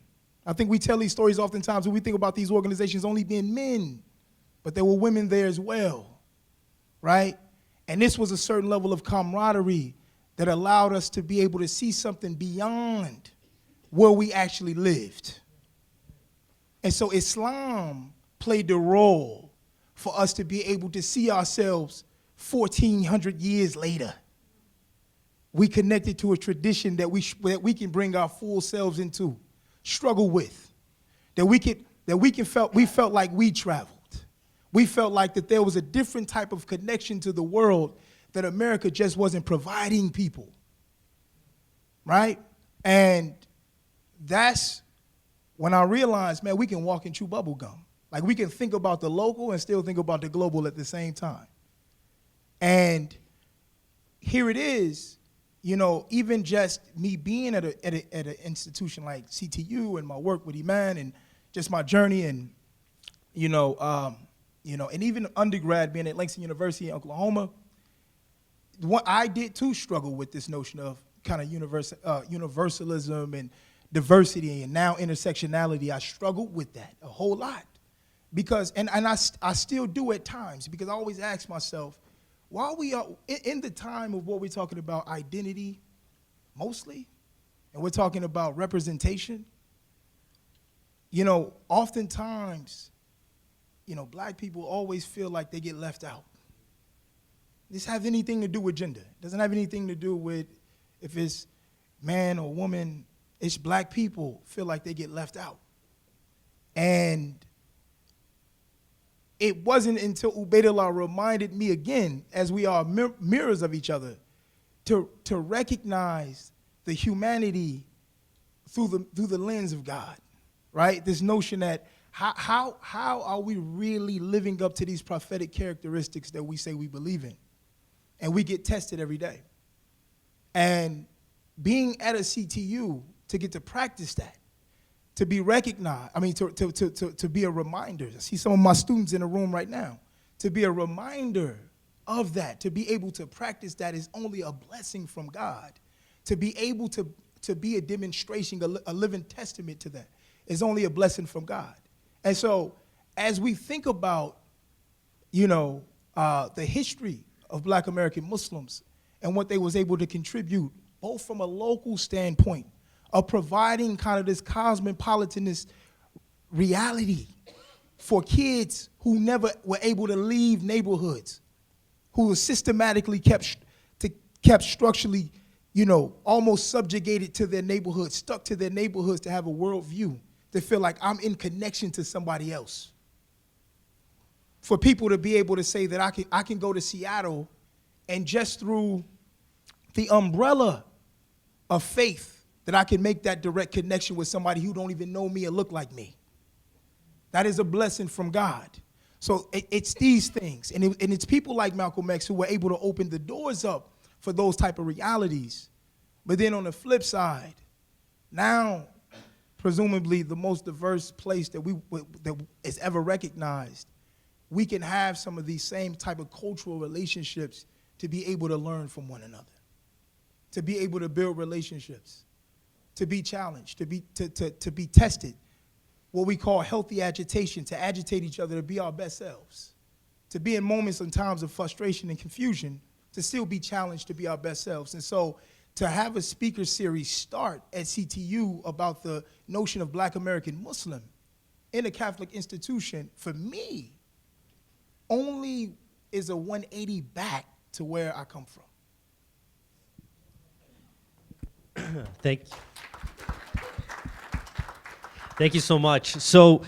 I think we tell these stories oftentimes when we think about these organizations only being men, but there were women there as well, right? And this was a certain level of camaraderie that allowed us to be able to see something beyond where we actually lived. And so Islam played the role for us to be able to see ourselves 1,400 years later. We connected to a tradition that we can bring our full selves into, struggle with, we felt like we traveled. We felt like that there was a different type of connection to the world that America just wasn't providing people. right? And that's when I realized, man, we can walk and chew bubble gum. Like, we can think about the local and still think about the global at the same time. And here it is, you know, even just me being at an institution like CTU and my work with Iman and just my journey and, and even undergrad being at Langston University in Oklahoma, what I did too struggle with this notion of kind of universalism and diversity and now intersectionality. I struggled with that a whole lot because, and I still do at times, because I always ask myself, while we are in the time of what we're talking about identity mostly, and we're talking about representation, you know, oftentimes, you know, black people always feel like they get left out. This has anything to do with gender. It doesn't have anything to do with if it's man or woman. It's black people feel like they get left out. And it wasn't until Ubaydullah reminded me again, as we are mirrors of each other, to recognize the humanity through the lens of God, right? This notion that how are we really living up to these prophetic characteristics that we say we believe in? And we get tested every day. And being at a CTU to get to practice that, to be recognized, I mean, to be a reminder. I see some of my students in the room right now. To be a reminder of that, to be able to practice that is only a blessing from God. To be able to be a demonstration, a living testament to that is only a blessing from God. And so as we think about, the history of Black American Muslims and what they was able to contribute, both from a local standpoint of providing kind of this cosmopolitanist reality for kids who never were able to leave neighborhoods, who were systematically kept structurally, almost subjugated to their neighborhoods, stuck to their neighborhoods to have a worldview, to feel like I'm in connection to somebody else. For people to be able to say that I can go to Seattle and just through the umbrella of faith that I can make that direct connection with somebody who don't even know me or look like me. That is a blessing from God. So it's these things. And it's people like Malcolm X who were able to open the doors up for those type of realities. But then on the flip side, now presumably the most diverse place that is ever recognized, we can have some of these same type of cultural relationships to be able to learn from one another, to be able to build relationships, to be challenged, to be tested, what we call healthy agitation, to agitate each other to be our best selves, to be in moments and times of frustration and confusion, to still be challenged to be our best selves. And so to have a speaker series start at CTU about the notion of Black American Muslim in a Catholic institution, for me, only is a 180 back to where I come from. Thank you so much. So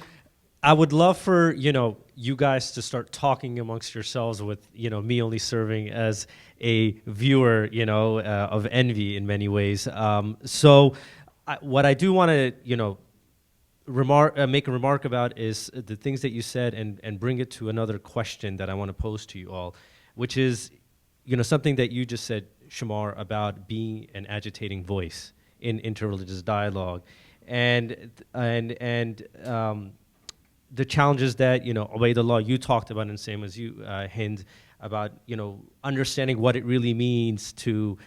I would love for, you guys to start talking amongst yourselves with, me only serving as a viewer, of envy in many ways. What I do want to, make a remark about is the things that you said and bring it to another question that I want to pose to you all, which is, something that you just said, Shamar, about being an agitating voice in interreligious dialogue, and the challenges that Ubaydullah, you talked about, and same as you, Hind, about understanding what it really means to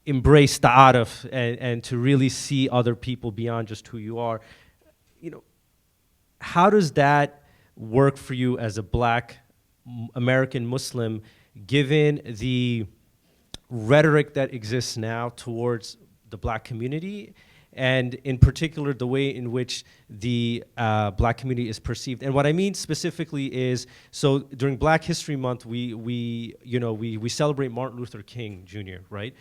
embrace ta'aruf and to really see other people beyond just who you are. How does that work for you as a Black American Muslim, given the rhetoric that exists now towards the Black community, and in particular the way in which the Black community is perceived? And what I mean specifically is, so during Black History Month, we celebrate Martin Luther King Jr., right?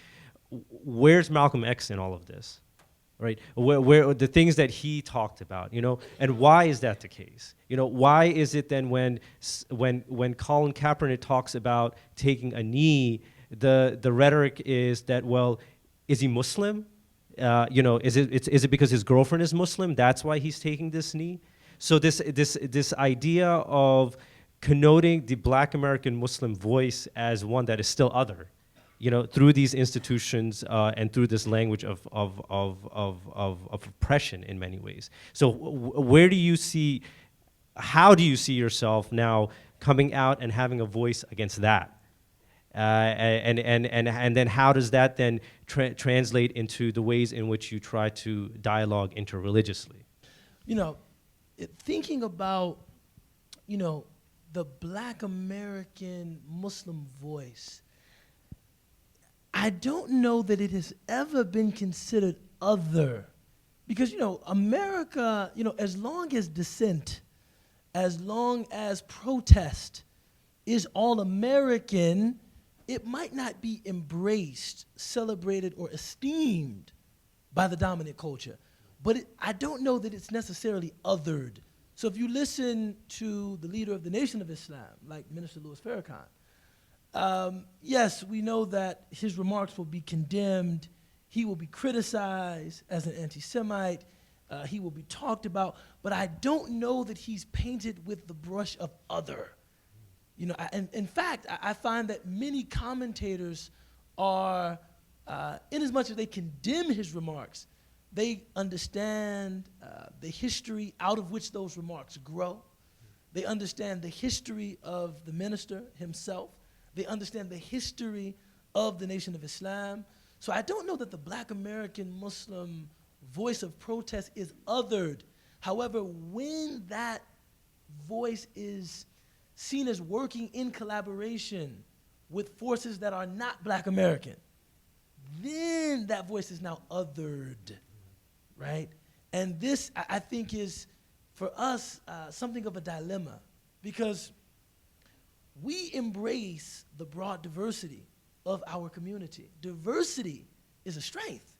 Where's Malcolm X in all of this? Right, where the things that he talked about, and why is that the case? Why is it then when Colin Kaepernick talks about taking a knee, the rhetoric is that, well, is he Muslim? Is it because his girlfriend is Muslim? That's why he's taking this knee. So this idea of connoting the Black American Muslim voice as one that is still other, through these institutions and through this language of oppression in many ways. So how do you see yourself now coming out and having a voice against that? And then how does that then translate into the ways in which you try to dialogue interreligiously? Thinking about, the Black American Muslim voice, I don't know that it has ever been considered other. Because, America, as long as dissent, as long as protest is all American, it might not be embraced, celebrated, or esteemed by the dominant culture. But I don't know that it's necessarily othered. So if you listen to the leader of the Nation of Islam, like Minister Louis Farrakhan, yes, we know that his remarks will be condemned. He will be criticized as an anti-Semite. He will be talked about. But I don't know that he's painted with the brush of other. In fact, I find that many commentators are, in as much as they condemn his remarks, they understand the history out of which those remarks grow. They understand the history of the minister himself. They understand the history of the Nation of Islam. So I don't know that the Black American Muslim voice of protest is othered. However, when that voice is seen as working in collaboration with forces that are not Black American, then that voice is now othered, right? And this, I think, is, for us, something of a dilemma, because we embrace the broad diversity of our community. Diversity is a strength.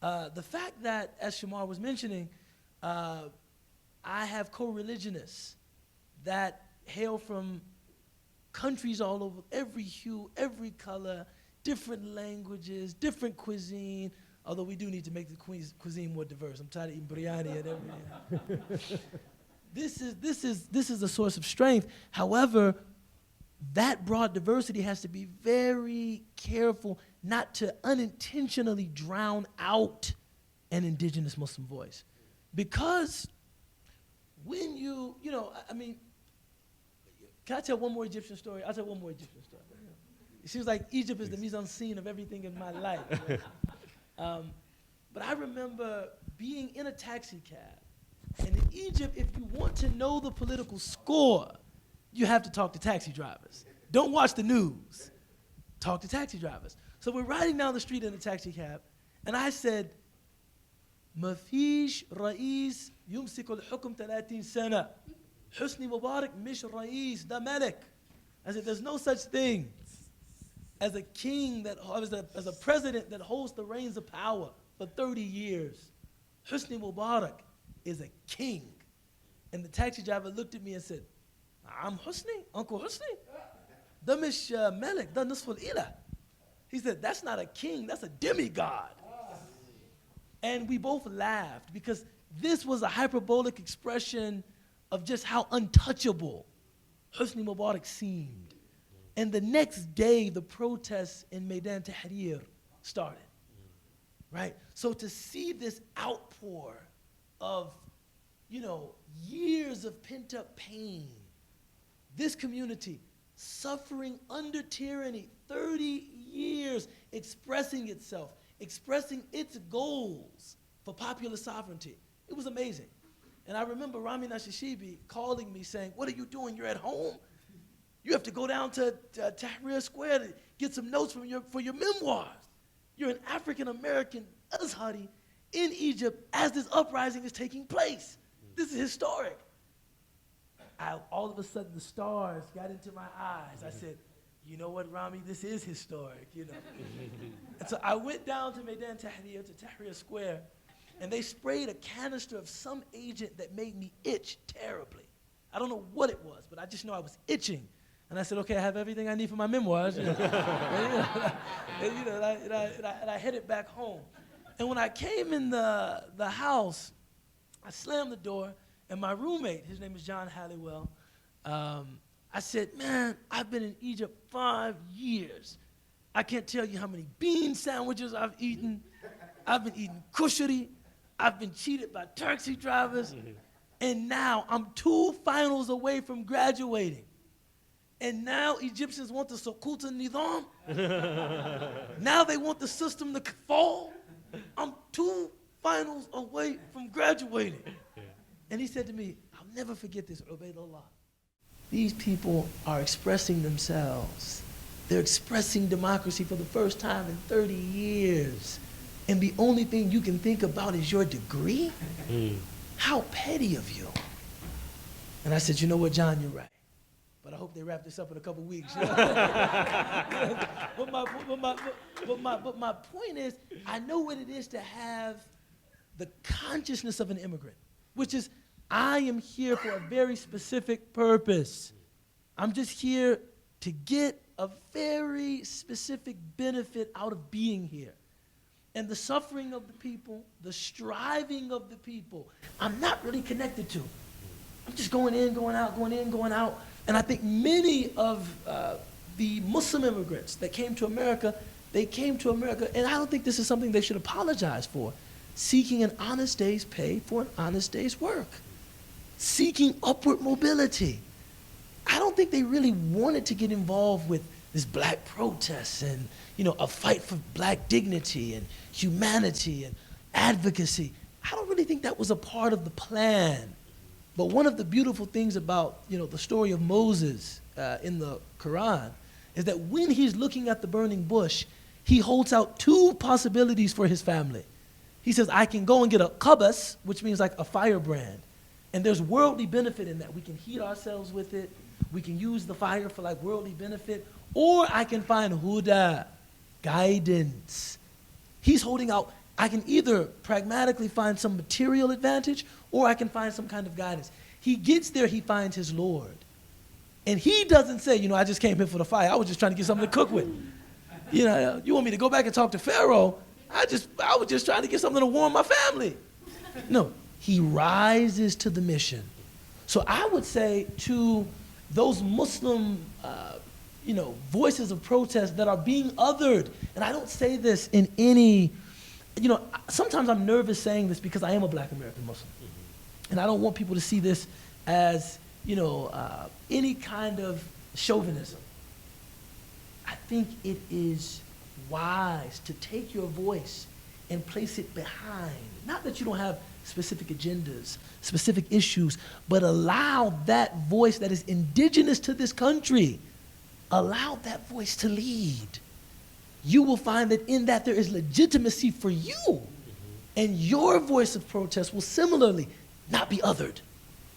The fact that, as Shamar was mentioning, I have co-religionists that hail from countries all over, every hue, every color, different languages, different cuisine, although we do need to make the cuisine more diverse. I'm tired of eating biryani and everything. This is a source of strength. However, that broad diversity has to be very careful not to unintentionally drown out an indigenous Muslim voice. Because when can I tell one more Egyptian story? I'll tell one more Egyptian story. It seems like Egypt is the mise en scene of everything in my life. Right? But I remember being in a taxi cab. And in Egypt, if you want to know the political score, you have to talk to taxi drivers. Don't watch the news. Talk to taxi drivers. So we're riding down the street in a taxi cab, and I said, "Mafish Rais yumsik al-hukm 30 sana. Husni Mubarak mish Rais, da Malik." I said, there's no such thing as a king as a president that holds the reins of power for 30 years. Husni Mubarak is a king. And the taxi driver looked at me and said, "I'm Husni, Uncle Husni. Da mish Malik, da nisful ilah." He said, "That's not a king, that's a demigod." And we both laughed because this was a hyperbolic expression of just how untouchable Husni Mubarak seemed. And the next day, the protests in Maidan Tahrir started, right? So to see this outpour of, years of pent-up pain, this community suffering under tyranny, 30 years, expressing itself, expressing its goals for popular sovereignty. It was amazing. And I remember Rami Nashishibi calling me saying, "What are you doing? You're at home? You have to go down to Tahrir Square to get some notes for your memoirs. You're an African-American Azhari in Egypt as this uprising is taking place. This is historic." All of a sudden, the stars got into my eyes. I said, "You know what, Rami, this is historic, And so I went down to Maidan Tahrir, to Tahrir Square, and they sprayed a canister of some agent that made me itch terribly. I don't know what it was, but I just know I was itching. And I said, okay, I have everything I need for my memoirs. And I headed back home. And when I came in the house, I slammed the door, and my roommate, his name is John Halliwell, I said, man, I've been in Egypt 5 years. I can't tell you how many bean sandwiches I've eaten. I've been eating kushari. I've been cheated by taxi drivers. And now I'm 2 finals away from graduating. And now Egyptians want the Sukut al-Nidam. Now they want the system to fall. I'm 2 finals away from graduating. And he said to me, I'll never forget this, Ubaydullah. These people are expressing themselves. They're expressing democracy for the first time in 30 years. And the only thing you can think about is your degree? How petty of you. And I said, you know what, John, you're right. But I hope they wrap this up in a couple weeks. You know? but my point is, I know what it is to have the consciousness of an immigrant, which is, I am here for a very specific purpose. I'm just here to get a very specific benefit out of being here. And the suffering of the people, the striving of the people, I'm not really connected to. I'm just going in, going out, going in, going out. And I think many of the Muslim immigrants that came to America, they came to America, and I don't think this is something they should apologize for, seeking an honest day's pay for an honest day's work, seeking upward mobility. I don't think they really wanted to get involved with this black protests and, you know, a fight for black dignity and humanity and advocacy. I don't really think that was a part of the plan. But one of the beautiful things about, you know, the story of Moses in the Quran is that when he's looking at the burning bush, he holds out 2 possibilities for his family. He says, I can go and get a qabas, which means like a firebrand. And there's worldly benefit in that. We can heat ourselves with it. We can use the fire for like worldly benefit. Or I can find huda, guidance. He's holding out, I can either pragmatically find some material advantage or I can find some kind of guidance. He gets there, he finds his Lord. And he doesn't say, you know, I just came here for the fire. I was just trying to get something to cook with. You know, you want me to go back and talk to Pharaoh? I was just trying to get something to warm my family. No, he rises to the mission. So I would say to those Muslim, you know, voices of protest that are being othered, and I don't say this in any, you know, sometimes I'm nervous saying this because I am a black American Muslim. And I don't want people to see this as, you know, any kind of chauvinism. I think it is wise to take your voice and place it behind. Not that you don't have specific agendas, specific issues, but allow that voice that is indigenous to this country, allow that voice to lead. You will find that in that there is legitimacy for you, and your voice of protest will similarly not be othered.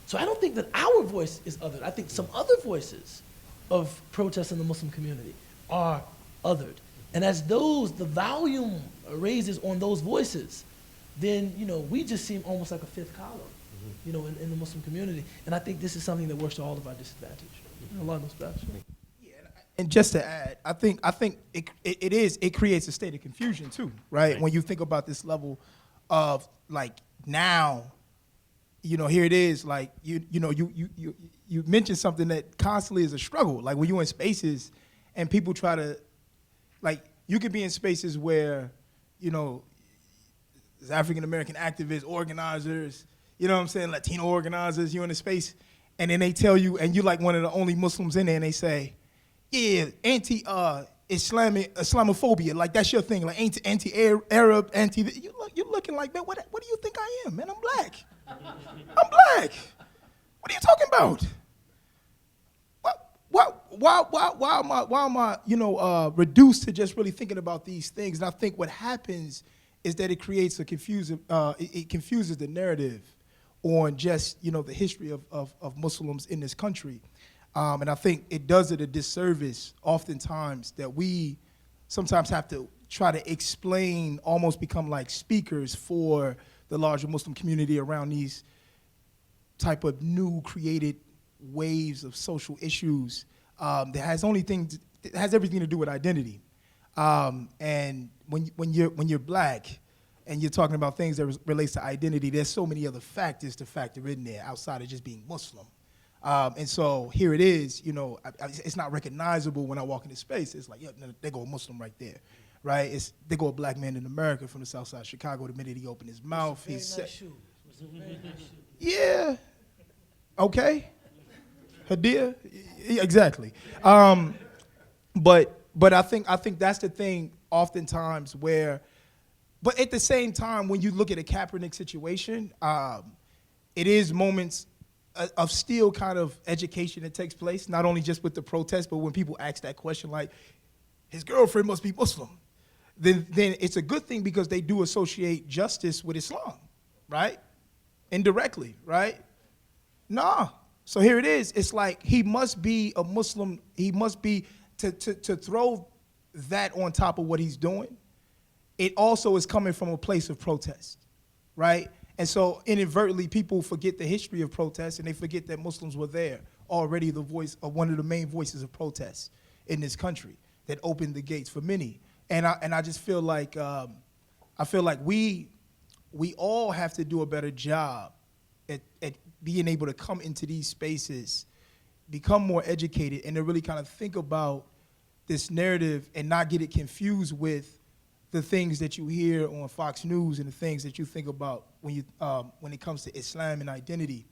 So I don't think that our voice is othered. I think some other voices of protest in the Muslim community are othered. And as the volume raises on those voices, then, you know, we just seem almost like a fifth column, you know, in the Muslim community. And I think this is something that works to all of our disadvantage. A lot of those bad. Yeah, and just to add, I think it creates a state of confusion too, right? When you think about this level of like now, you know, here it is, like you mentioned something that constantly is a struggle. Like when you're in spaces and people try to, like, you could be in spaces where, you know, there's African American activists, organizers, you know what I'm saying, Latino organizers, you're in a space, and then they tell you, and you're like one of the only Muslims in there, and they say, yeah, Islamophobia, like that's your thing, like anti-Arab, you're looking like, man, what do you think I am, man? I'm black. I'm black. What are you talking about? Why am I, you know, reduced to just really thinking about these things? And I think what happens is that it creates it confuses the narrative on just, you know, the history of Muslims in this country. And I think it does it a disservice oftentimes that we sometimes have to try to explain, almost become like speakers for the larger Muslim community around these type of new created waves of social issues that has it has everything to do with identity. And when you're black and you're talking about things that relates to identity, there's so many other factors to factor in there outside of just being Muslim. And so here it is, you know, it's not recognizable when I walk into space. It's like, yeah, there go a Muslim right there, right? There go a black man in America from the south side of Chicago. The minute he opened his mouth, he said, yeah, okay, Hadia, yeah, exactly. But I think that's the thing oftentimes where, but at the same time, when you look at a Kaepernick situation, it is moments of still kind of education that takes place, not only just with the protest, but when people ask that question like, his girlfriend must be Muslim, then it's a good thing because they do associate justice with Islam, right? Indirectly, right? Nah. So here it is. It's like he must be a Muslim. He must be, to throw that on top of what he's doing, it also is coming from a place of protest, right? And so inadvertently, people forget the history of protests and they forget that Muslims were there already, the voice of one of the main voices of protest in this country that opened the gates for many. And I just feel like, we all have to do a better job at being able to come into these spaces, become more educated, and to really kind of think about this narrative and not get it confused with the things that you hear on Fox News and the things that you think about when it comes to Islam and identity.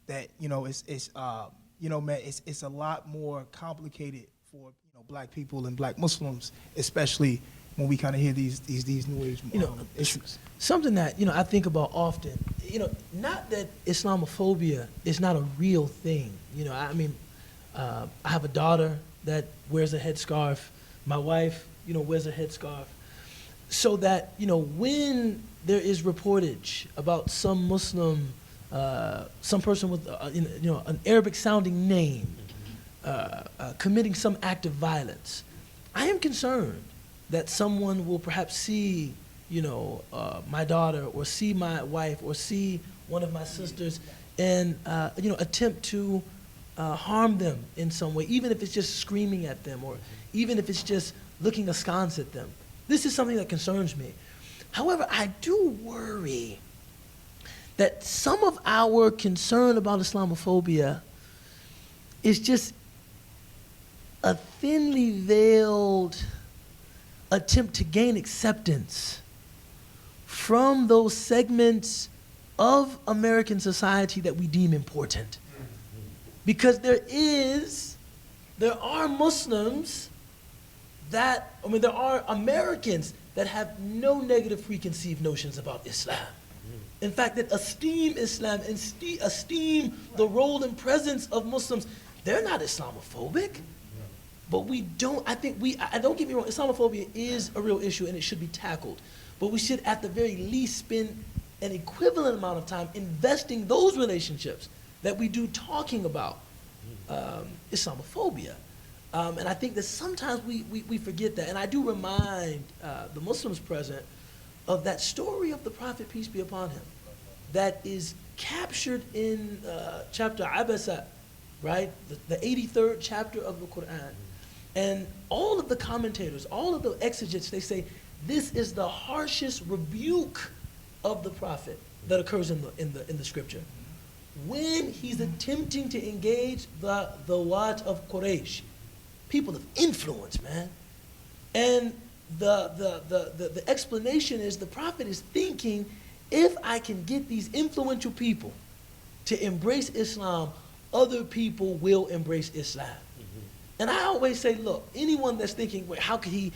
That, you know, it's a lot more complicated for, you know, black people and black Muslims, especially when we kind of hear these new age issues. Something that, you know, I think about often, you know, not that Islamophobia is not a real thing. You know, I mean, I have a daughter that wears a headscarf. My wife, you know, wears a headscarf. So that, you know, when there is reportage about some Muslim, some person with, you know, an Arabic-sounding name committing some act of violence, I am concerned that someone will perhaps see, you know, my daughter or see my wife or see one of my sisters and, you know, attempt to harm them in some way, even if it's just screaming at them or even if it's just looking askance at them. This is something that concerns me. However, I do worry that some of our concern about Islamophobia is just a thinly veiled attempt to gain acceptance from those segments of American society that we deem important. Because there are Muslims there are Americans that have no negative preconceived notions about Islam. In fact, that esteem Islam and esteem the role and presence of Muslims. They're not Islamophobic, but don't get me wrong, Islamophobia is a real issue and it should be tackled. But we should at the very least spend an equivalent amount of time investing those relationships that we do talking about Islamophobia. And I think that sometimes we forget that. And I do remind the Muslims present of that story of the Prophet, peace be upon him, that is captured in chapter Abasa, right? The 83rd chapter of the Quran. And all of the commentators, all of the exegetes, they say this is the harshest rebuke of the Prophet that occurs in the scripture. When he's attempting to engage the Wat of Quraysh, people of influence, man. And the explanation is the Prophet is thinking, if I can get these influential people to embrace Islam, other people will embrace Islam. And I always say, look, anyone that's thinking, wait, how could he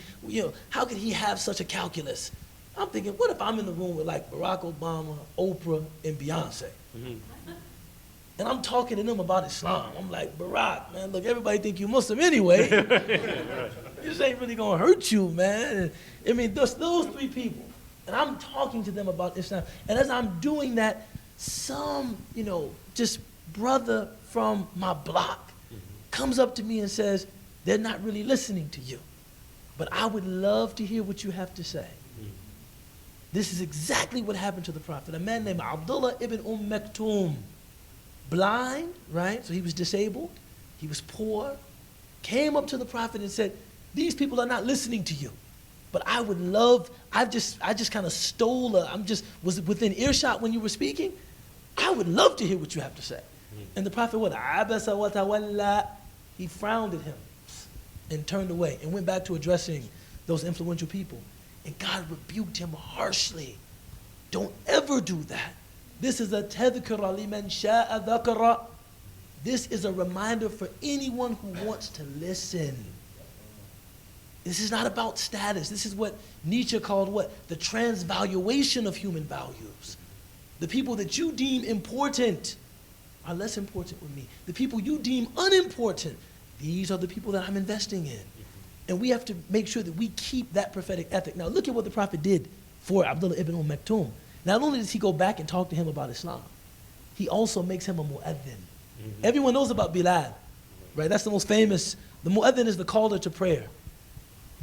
have such a calculus? I'm thinking, what if I'm in the room with like Barack Obama, Oprah, and Beyonce? And I'm talking to them about Islam. I'm like, Barack, man, look, everybody think you Muslim anyway. This ain't really gonna hurt you, man. I mean, those three people. And I'm talking to them about Islam. And as I'm doing that, some, you know, just brother from my block comes up to me and says, they're not really listening to you, but I would love to hear what you have to say. This is exactly what happened to the Prophet. A man named Abdullah ibn Maktoum, blind, right? So he was disabled, he was poor, came up to the Prophet and said, these people are not listening to you. But I would love, I just kind of was within earshot when you were speaking. I would love to hear what you have to say. And the Prophet, what? Abasa wa tawalla. He frowned at him and turned away and went back to addressing those influential people. And God rebuked him harshly. Don't ever do that. This is a tadhkira liman sha'a dhakara. This is a reminder for anyone who wants to listen. This is not about status. This is what Nietzsche called what? The transvaluation of human values. The people that you deem important are less important with me. The people you deem unimportant, these are the people that I'm investing in. And we have to make sure that we keep that prophetic ethic. Now look at what the Prophet did for Abdullah ibn Maktoum. Not only does he go back and talk to him about Islam, he also makes him a mu'adhin. Everyone knows about Bilal, right? That's the most famous. The mu'adhin is the caller to prayer.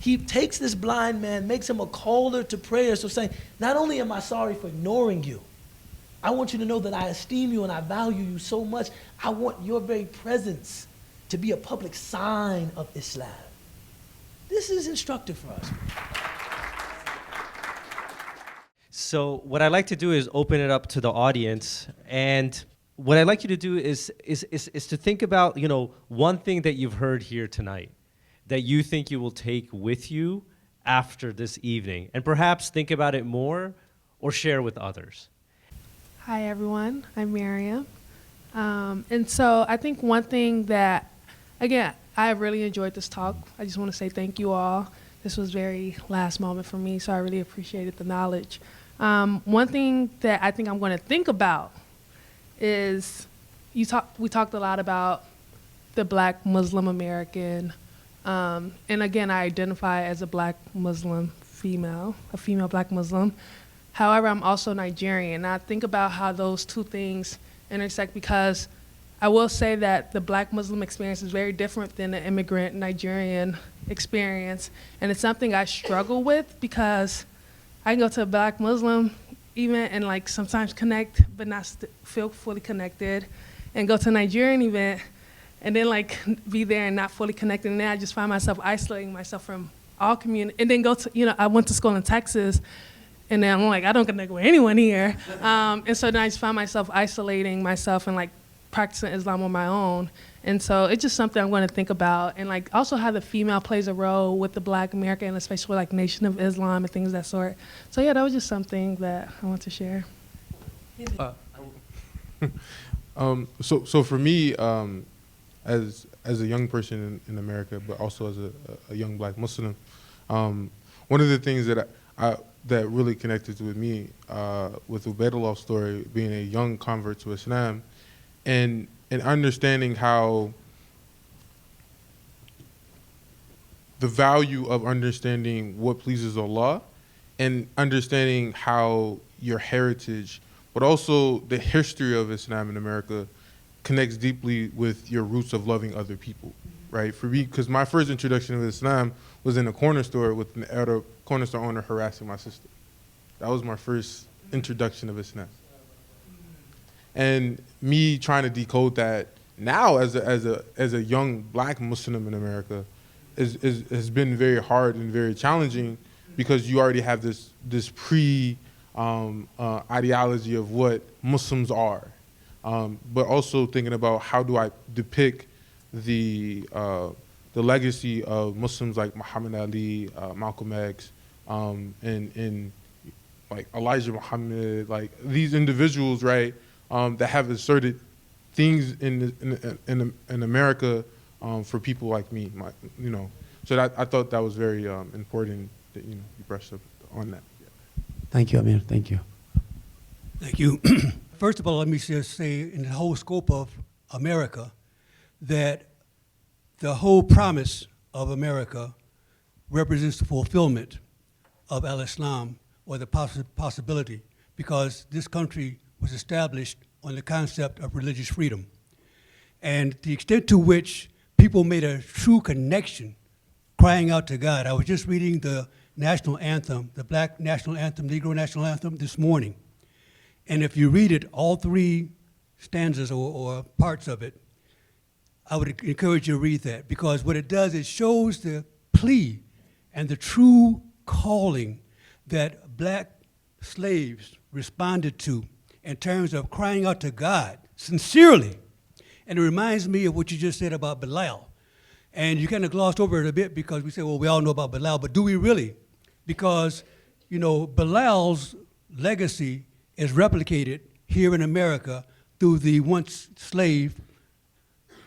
He takes this blind man, makes him a caller to prayer. So saying, not only am I sorry for ignoring you, I want you to know that I esteem you and I value you so much. I want your very presence to be a public sign of Islam. This is instructive for us. So what I'd like to do is open it up to the audience, and what I'd like you to do is to think about, one thing that you've heard here tonight that you think you will take with you after this evening, and perhaps think about it more or share with others. Hi everyone, I'm Miriam. And so I think one thing that, again, I really enjoyed this talk. I just want to say thank you all. This was very last moment for me, so I really appreciated the knowledge. One thing that I think I'm going to think about is we talked a lot about the Black Muslim American, and again, I identify as a Black Muslim female, a female Black Muslim. However, I'm also Nigerian, and I think about how those two things intersect, because I will say that the Black Muslim experience is very different than the immigrant Nigerian experience, and it's something I struggle with, because I can go to a Black Muslim event and like sometimes connect but not feel fully connected, and go to a Nigerian event and then like be there and not fully connected, and then I just find myself isolating myself from all community, and then go to, I went to school in Texas, and then I'm like, I don't connect with anyone here, and so then I just find myself isolating myself and like practicing Islam on my own. And so it's just something I'm going to think about, and like also how the female plays a role with the Black American, especially like Nation of Islam and things of that sort. So yeah, that was just something that I want to share. So for me, as a young person in America, but also as a young Black Muslim, one of the things that that really connected with me with Ubaidullah's story, being a young convert to Islam, and understanding how the value of understanding what pleases Allah, and understanding how your heritage, but also the history of Islam in America connects deeply with your roots of loving other people, right? For me, because my first introduction of Islam was in a corner store with an Arab corner store owner harassing my sister. That was my first introduction of Islam. And me trying to decode that now as a young Black Muslim in America has been very hard and very challenging, because you already have this ideology of what Muslims are, but also thinking about how do I depict the legacy of Muslims like Muhammad Ali, Malcolm X, and like Elijah Muhammad, like these individuals, right, that have asserted things in America for people like me, So I thought that was very important that you brushed up on that. Thank you, Amir. Thank you. Thank you. First of all, let me just say, in the whole scope of America, that the whole promise of America represents the fulfillment of al-Islam, or the possibility, because this country was established on the concept of religious freedom. And the extent to which people made a true connection, crying out to God. I was just reading the national anthem, the Black national anthem, Negro national anthem this morning. And if you read it, all three stanzas or parts of it, I would encourage you to read that, because what it does, it shows the plea and the true calling that black slaves responded to in terms of crying out to God sincerely. And it reminds me of what you just said about Bilal. And you kind of glossed over it a bit because we say, well, we all know about Bilal, but do we really? Because, you know, Bilal's legacy is replicated here in America through the once slave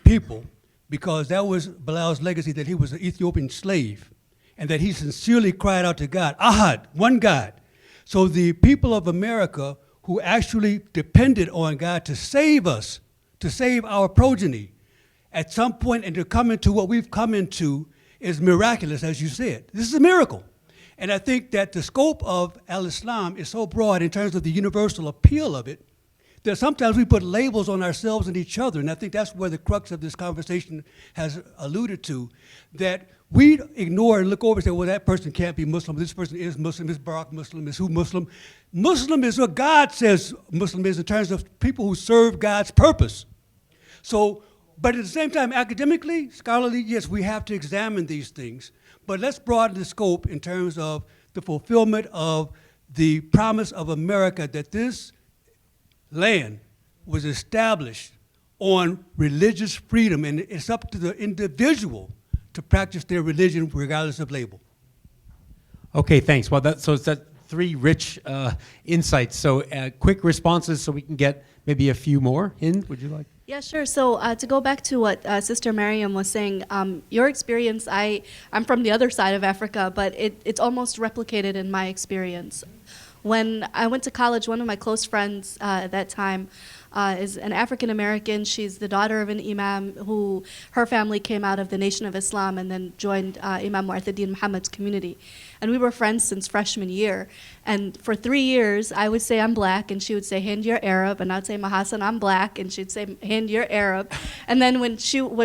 people, because that was Bilal's legacy, that he was an Ethiopian slave and that he sincerely cried out to God, Ahad, one God. So the people of America who actually depended on God to save us, to save our progeny, at some point, and to come into what we've come into is miraculous, as you said. This is a miracle. And I think that the scope of al-Islam is so broad in terms of the universal appeal of it, that sometimes we put labels on ourselves and each other, and I think that's where the crux of this conversation has alluded to, that we ignore and look over and say, well, that person can't be Muslim, this person is Muslim, is Barack Muslim, is who Muslim? Muslim is what God says Muslim is in terms of people who serve God's purpose. So, but at the same time, academically, scholarly, yes, we have to examine these things, but let's broaden the scope in terms of the fulfillment of the promise of America, that this land was established on religious freedom, and it's up to the individual to practice their religion regardless of label. Okay, thanks. Well, so it's that three rich insights. So quick responses so we can get maybe a few more in. Would you like? Yeah, sure. So to go back to what Sister Mariam was saying, your experience, I'm from the other side of Africa, but it's almost replicated in my experience. When I went to college, one of my close friends at that time is an African American. She's the daughter of an imam who, her family came out of the Nation of Islam and then joined Imam Mu'attadin Muhammad's community. And we were friends since freshman year. And for 3 years, I would say I'm black, and she would say, Hind, you're Arab. And I'd say, Mahasan, I'm black. And she'd say, Hind, you're Arab. And then when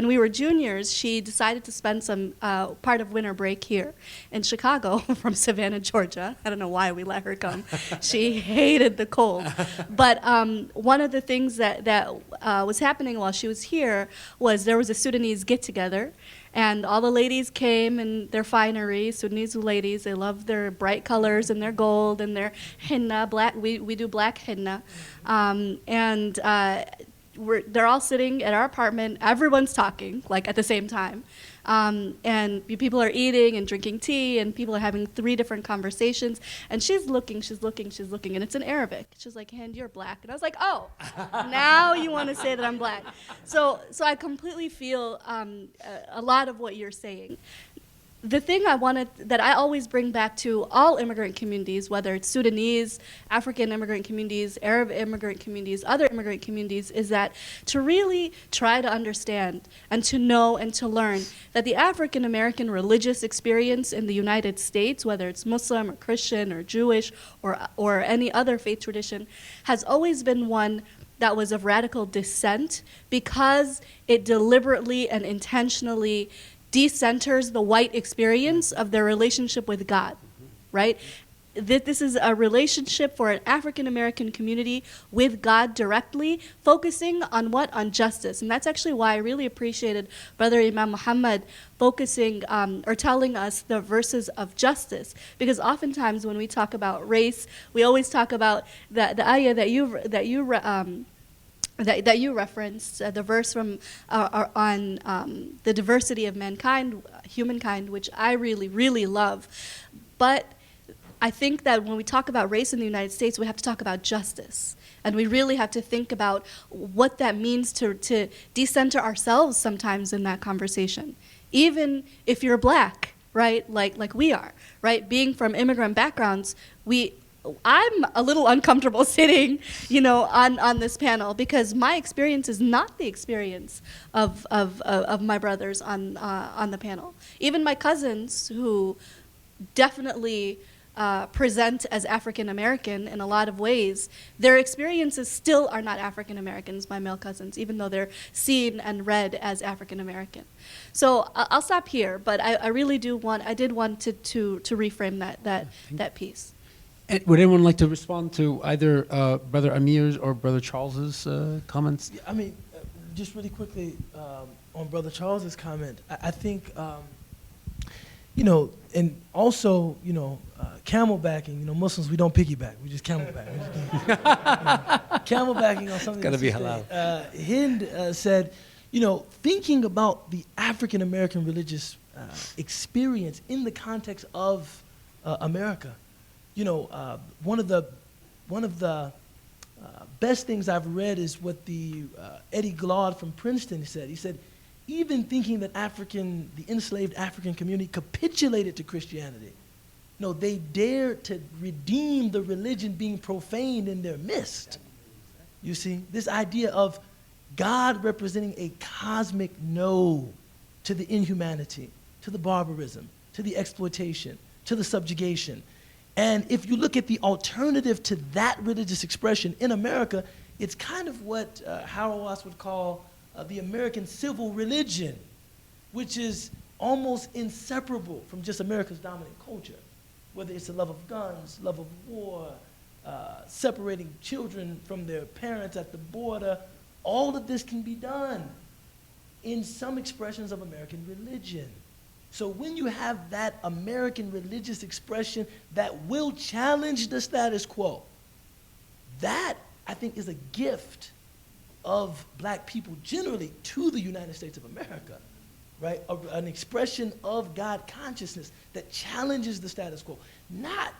we were juniors, she decided to spend some part of winter break here in Chicago from Savannah, Georgia. I don't know why we let her come. She hated the cold. But one of the things that was happening while she was here was there was a Sudanese get-together. And all the ladies came in their finery, Sudanese ladies. They love their bright colors and their gold and their henna. Black, we do black henna. They're all sitting at our apartment. Everyone's talking, like, at the same time. And people are eating and drinking tea, and people are having 3 different conversations. And she's looking, and it's in Arabic. She's like, Hind, you're black. And I was like, oh, now you want to say that I'm black. So I completely feel a lot of what you're saying. The thing that I always bring back to all immigrant communities, whether it's Sudanese, African immigrant communities, Arab immigrant communities, other immigrant communities, is that to really try to understand and to know and to learn that the African American religious experience in the United States, whether it's Muslim or Christian or Jewish or any other faith tradition, has always been one that was of radical dissent, because it deliberately and intentionally decenters the white experience of their relationship with God, right? This is a relationship for an African American community with God directly, focusing on what? On justice. And that's actually why I really appreciated Brother Imam Muhammad focusing or telling us the verses of justice. Because oftentimes when we talk about race, we always talk about the ayah that you referenced, the verse from on the diversity of mankind, humankind, which I really, really love. But I think that when we talk about race in the United States, we have to talk about justice. And we really have to think about what that means to decenter ourselves sometimes in that conversation. Even if you're black, right, like we are, right? Being from immigrant backgrounds, I'm a little uncomfortable sitting, on this panel, because my experience is not the experience of my brothers on the panel. Even my cousins, who definitely present as African American in a lot of ways, their experiences still are not African Americans, my male cousins, even though they're seen and read as African American. So I'll stop here, but I really did want to reframe that piece. And would anyone like to respond to either Brother Amir's or Brother Charles's comments? Yeah, I mean, just really quickly, on Brother Charles's comment, I think, you know, and also, you know, camelbacking. You know, Muslims, we don't piggyback. We just camelback. Camelbacking on something. Gotta be Hind said, you know, thinking about the African American religious experience in the context of America. You know, one of the best things I've read is what the Eddie Glaude from Princeton said. He said, even thinking that the enslaved African community capitulated to Christianity, no, they dared to redeem the religion being profaned in their midst. You see, this idea of God representing a cosmic no to the inhumanity, to the barbarism, to the exploitation, to the subjugation. And if you look at the alternative to that religious expression in America, it's kind of what Harold Ross would call the American civil religion, which is almost inseparable from just America's dominant culture, whether it's the love of guns, love of war, separating children from their parents at the border. All of this can be done in some expressions of American religion. So when you have that American religious expression that will challenge the status quo, that, I think, is a gift of black people generally to the United States of America, right? An expression of God consciousness that challenges the status quo, not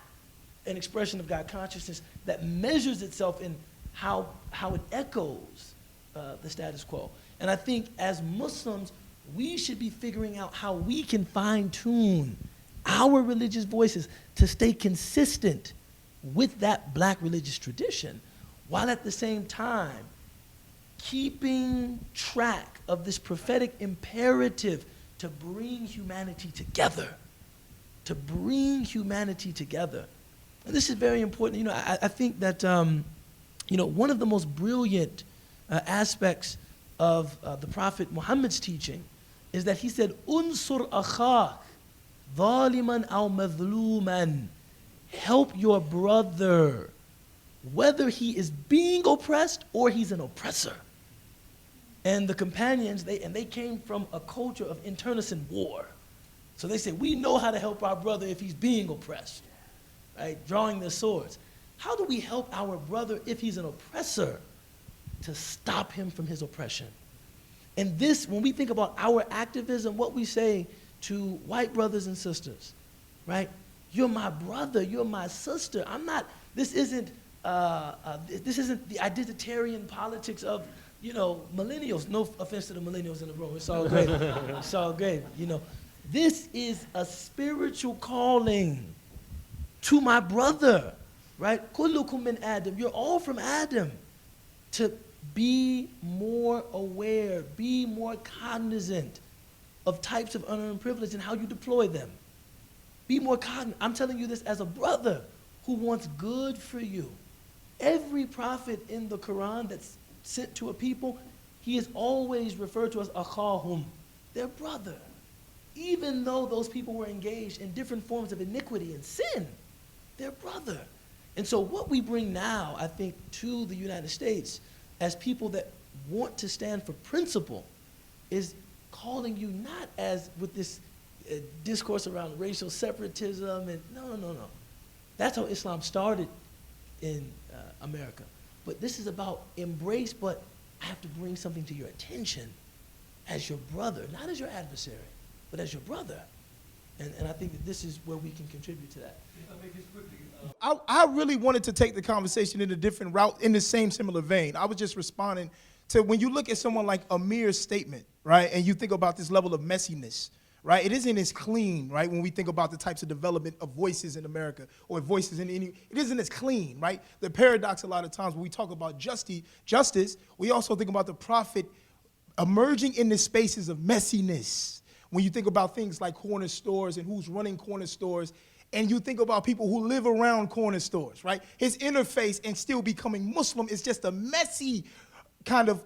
an expression of God consciousness that measures itself in how it echoes the status quo. And I think as Muslims, we should be figuring out how we can fine-tune our religious voices to stay consistent with that black religious tradition, while at the same time keeping track of this prophetic imperative to bring humanity together, to bring humanity together. And this is very important. You know, I think that, you know, one of the most brilliant aspects of the Prophet Muhammad's teaching is that he said, unsur akhak, dhaliman aw madhluman, help your brother, whether he is being oppressed or he's an oppressor. And the companions, they came from a culture of internecine war. So they said, we know how to help our brother if he's being oppressed, right? Drawing their swords. How do we help our brother if he's an oppressor? To stop him from his oppression. And this, when we think about our activism, what we say to white brothers and sisters, right? You're my brother, you're my sister. This isn't the identitarian politics of, you know, millennials. No offense to the millennials in the room, it's all great. It's all great, you know. This is a spiritual calling to my brother, right? Kullukum min Adam, you're all from Adam. To be more aware, be more cognizant of types of unearned privilege and how you deploy them. Be more cognizant. I'm telling you this as a brother who wants good for you. Every prophet in the Quran that's sent to a people, he is always referred to as akhahum, their brother. Even though those people were engaged in different forms of iniquity and sin, their brother. And so what we bring now, I think, to the United States as people that want to stand for principle is calling you not as with this discourse around racial separatism and no. That's how Islam started in America. But this is about embrace, but I have to bring something to your attention as your brother, not as your adversary, but as your brother. And I think that this is where we can contribute to that. I really wanted to take the conversation in a different route in the same similar vein. I was just responding to when you look at someone like Amir's statement, right, and you think about this level of messiness, right, it isn't as clean, right, when we think about the types of development of voices in America or voices in any, it isn't as clean, right? The paradox a lot of times when we talk about justice, we also think about the prophet emerging in the spaces of messiness. When you think about things like corner stores and who's running corner stores, and you think about people who live around corner stores, right? His interface and still becoming Muslim is just a messy kind of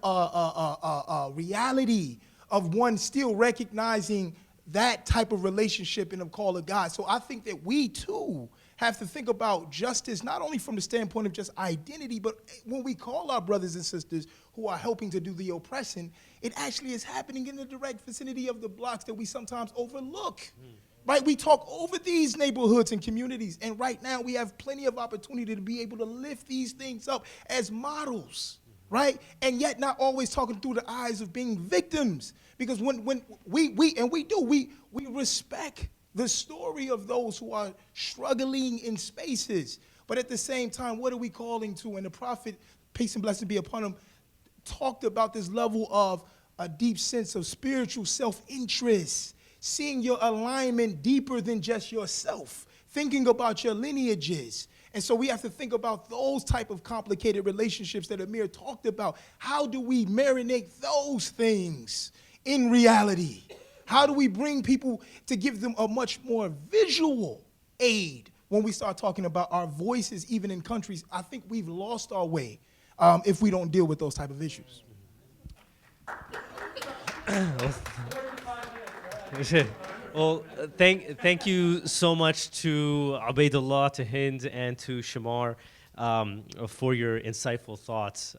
reality of one still recognizing that type of relationship in the call of God. So I think that we too have to think about justice, not only from the standpoint of just identity, but when we call our brothers and sisters who are helping to do the oppressing, it actually is happening in the direct vicinity of the blocks that we sometimes overlook. Right? We talk over these neighborhoods and communities, and right now we have plenty of opportunity to be able to lift these things up as models, right? And yet not always talking through the eyes of being victims. Because when we respect the story of those who are struggling in spaces. But at the same time, what are we calling to? And the Prophet, peace and blessing be upon him, talked about this level of a deep sense of spiritual self-interest, seeing your alignment deeper than just yourself, thinking about your lineages. And so we have to think about those type of complicated relationships that Amir talked about. How do we marinate those things in reality? How do we bring people to give them a much more visual aid when we start talking about our voices, even in countries? I think we've lost our way if we don't deal with those type of issues. Well, thank you so much to Ubaydullah, to Hind, and to Shamar for your insightful thoughts.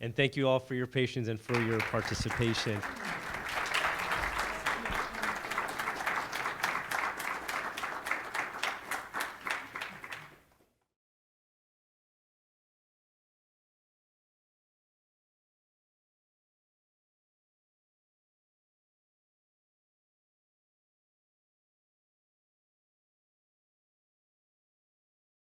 And thank you all for your patience and for your participation.